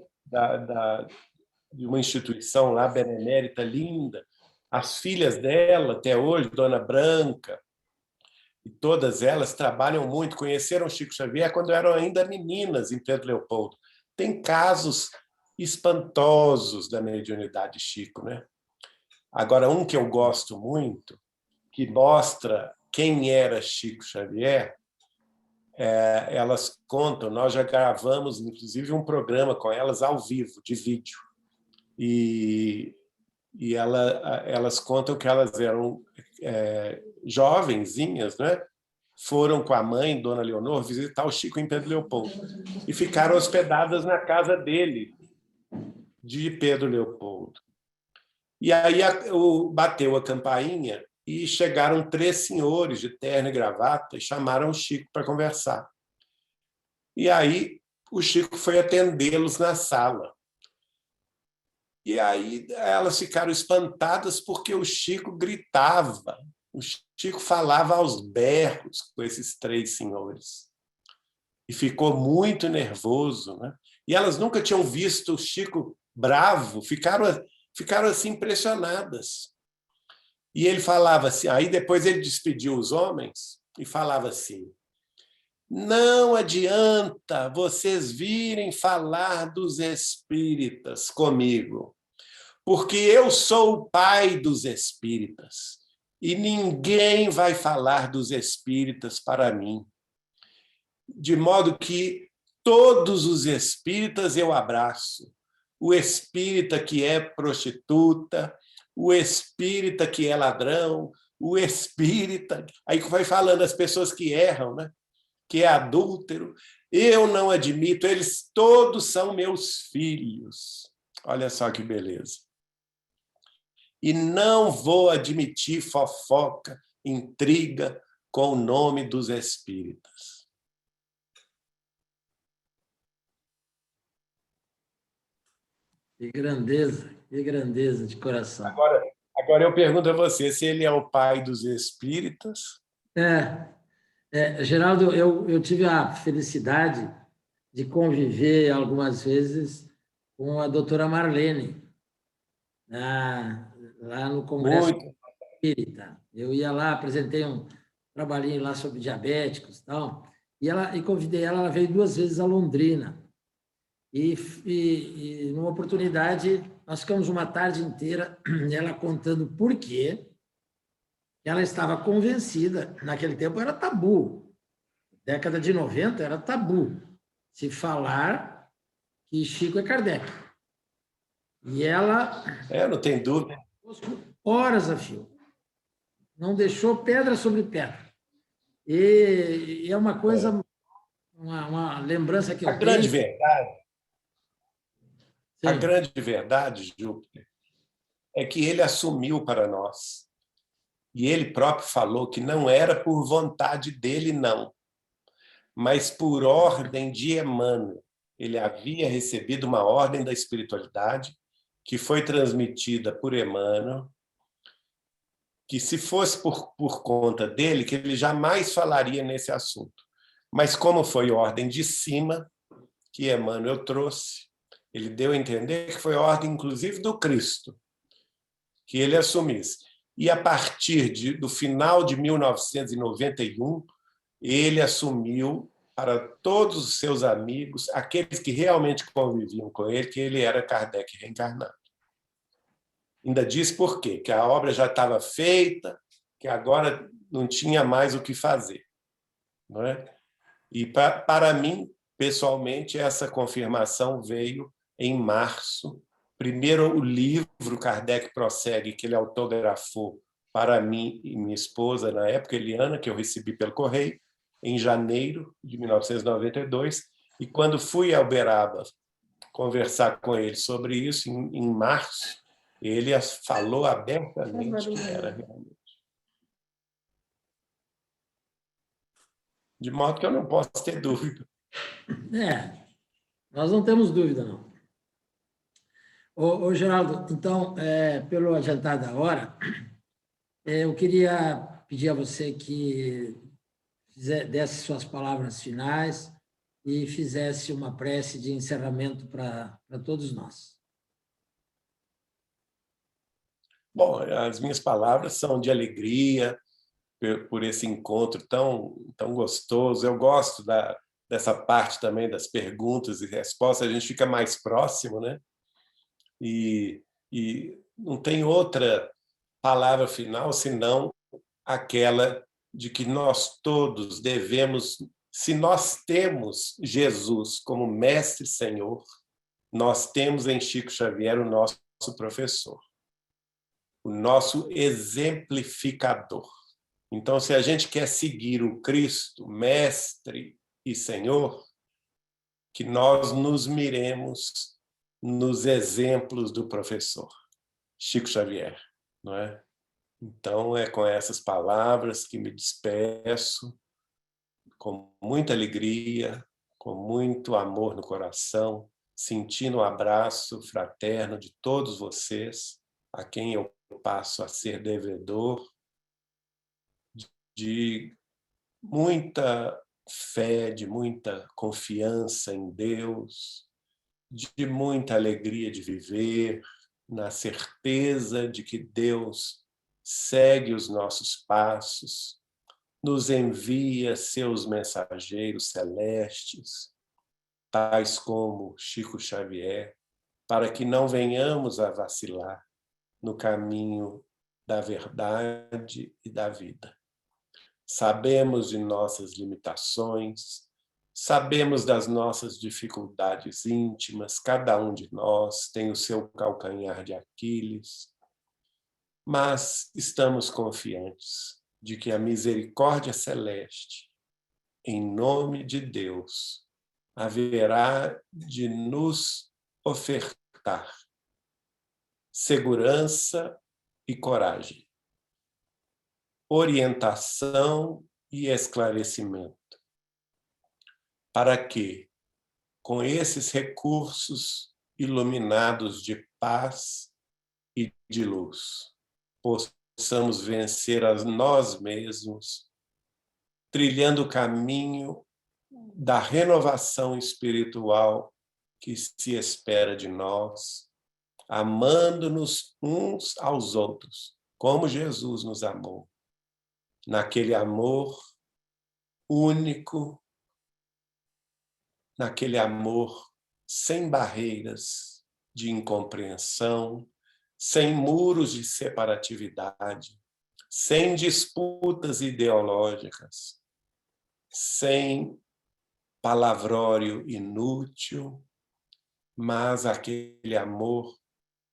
de uma instituição lá, benemérita, linda. As filhas dela, até hoje, Dona Branca, e todas elas trabalham muito, conheceram Chico Xavier quando eram ainda meninas em Pedro Leopoldo. Tem casos espantosos da mediunidade de Chico, né? Agora, um que eu gosto muito, que mostra quem era Chico Xavier, elas contam, nós já gravamos, inclusive, um programa com elas ao vivo, de vídeo. E elas contam que elas eram jovenzinhas, né? Foram com a mãe, Dona Leonor, visitar o Chico em Pedro Leopoldo e ficaram hospedadas na casa dele, de Pedro Leopoldo. E aí bateu a campainha e chegaram 3 senhores de terno e gravata e chamaram o Chico para conversar. E aí o Chico foi atendê-los na sala. E aí elas ficaram espantadas porque o Chico gritava, o Chico falava aos berros com esses 3 senhores. E ficou muito nervoso, né? E elas nunca tinham visto o Chico bravo, ficaram assim impressionadas. E ele falava assim, aí depois ele despediu os homens e falava assim: não adianta vocês virem falar dos espíritas comigo, porque eu sou o pai dos espíritas e ninguém vai falar dos espíritas para mim. De modo que todos os espíritas eu abraço. O espírita que é prostituta, o espírita que é ladrão, o espírita... Aí vai falando as pessoas que erram, né? Que é adúltero, eu não admito, eles todos são meus filhos. Olha só que beleza. E não vou admitir fofoca, intriga com o nome dos espíritas. Que grandeza de coração. Agora eu pergunto a você se ele é o pai dos espíritas. Geraldo, eu tive a felicidade de conviver algumas vezes com a doutora Marlene, lá no Congresso Espírita. Eu ia lá, apresentei um trabalhinho lá sobre diabéticos e tal, e convidei ela veio 2 vezes a Londrina. E numa oportunidade, nós ficamos uma tarde inteira, ela contando por quê ela estava convencida, naquele tempo era tabu, década de 90 era tabu, se falar que Chico é Kardec. E ela... não tem dúvida. Horas a fio. Não deixou pedra sobre pedra. E é uma coisa, uma lembrança que eu tenho... A grande verdade, Júpiter, é que ele assumiu para nós. E ele próprio falou que não era por vontade dele, não, mas por ordem de Emmanuel. Ele havia recebido uma ordem da espiritualidade que foi transmitida por Emmanuel, que se fosse por conta dele, que ele jamais falaria nesse assunto. Mas como foi ordem de cima que Emmanuel trouxe, ele deu a entender que foi ordem, inclusive, do Cristo, que ele assumisse. E, a partir do final de 1991, ele assumiu para todos os seus amigos, aqueles que realmente conviviam com ele, que ele era Kardec reencarnado. Ainda diz por quê? Que a obra já estava feita, que agora não tinha mais o que fazer. Não é? E para mim, pessoalmente, essa confirmação veio em março. Primeiro, o livro Kardec Prossegue, que ele autografou para mim e minha esposa, na época, Eliana, que eu recebi pelo correio, em janeiro de 1992. E quando fui a Uberaba conversar com ele sobre isso, em março, ele falou abertamente que era realmente. De modo que eu não posso ter dúvida. Nós não temos dúvida, não. Ô Geraldo, então, pelo adiantar da hora, eu queria pedir a você que desse suas palavras finais e fizesse uma prece de encerramento para todos nós. Bom, as minhas palavras são de alegria por esse encontro tão gostoso. Eu gosto dessa parte também das perguntas e respostas, a gente fica mais próximo, né? E não tem outra palavra final senão aquela de que nós todos devemos, se nós temos Jesus como mestre e Senhor, nós temos em Chico Xavier o nosso professor, o nosso exemplificador. Então, se a gente quer seguir o Cristo, mestre e Senhor, que nós nos miremos nos exemplos do professor Chico Xavier, não é? Então, é com essas palavras que me despeço, com muita alegria, com muito amor no coração, sentindo um abraço fraterno de todos vocês, a quem eu passo a ser devedor de muita fé, de muita confiança em Deus, de muita alegria de viver, na certeza de que Deus segue os nossos passos, nos envia seus mensageiros celestes, tais como Chico Xavier, para que não venhamos a vacilar no caminho da verdade e da vida. Sabemos de nossas limitações, sabemos das nossas dificuldades íntimas, cada um de nós tem o seu calcanhar de Aquiles, mas estamos confiantes de que a misericórdia celeste, em nome de Deus, haverá de nos ofertar segurança e coragem, orientação e esclarecimento, para que, com esses recursos iluminados de paz e de luz, possamos vencer a nós mesmos, trilhando o caminho da renovação espiritual que se espera de nós, amando-nos uns aos outros, como Jesus nos amou, naquele amor único, naquele amor sem barreiras de incompreensão, sem muros de separatividade, sem disputas ideológicas, sem palavrório inútil, mas aquele amor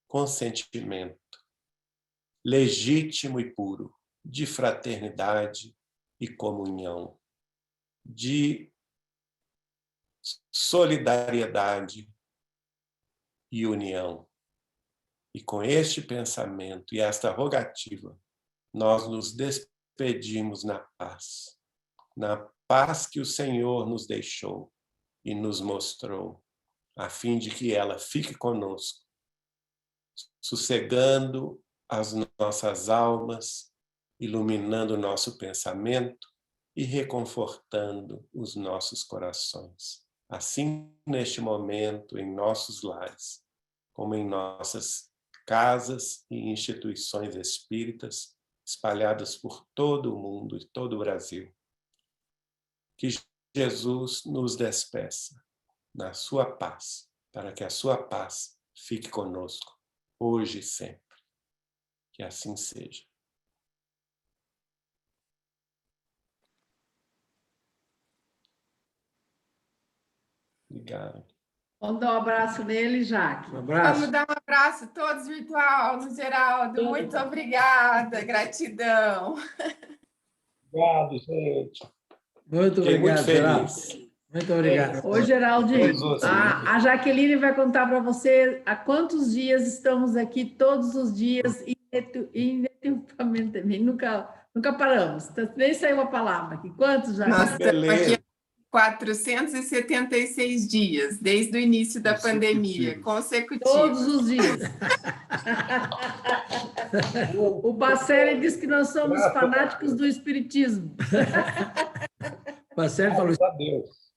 com sentimento, legítimo e puro, de fraternidade e comunhão, de solidariedade e união. E com este pensamento e esta rogativa, nós nos despedimos na paz que o Senhor nos deixou e nos mostrou, a fim de que ela fique conosco, sossegando as nossas almas, iluminando o nosso pensamento e reconfortando os nossos corações. Assim, neste momento, em nossos lares, como em nossas casas e instituições espíritas espalhadas por todo o mundo e todo o Brasil. Que Jesus nos despeça na sua paz, para que a sua paz fique conosco, hoje e sempre. Que assim seja. Obrigado. Vamos dar um abraço nele, Jaque. Um abraço. Vamos dar um abraço todos virtual, no Geraldo. Muito obrigada, gratidão. Obrigado, gente. Muito Fiquei obrigado, muito Geraldo. feliz. Muito obrigado. Ô, Geraldo, Todos vocês. a Jaqueline vai contar para você há quantos dias estamos aqui, todos os dias, ininterruptamente. Nunca paramos. Nem saiu a palavra aqui. Quantos já? Nós estamos Beleza. aqui 476 dias, desde o início da pandemia, consecutivos. Todos os dias. O Bacelli diz que nós somos fanáticos do espiritismo. O Marcelo falou Graças a Deus.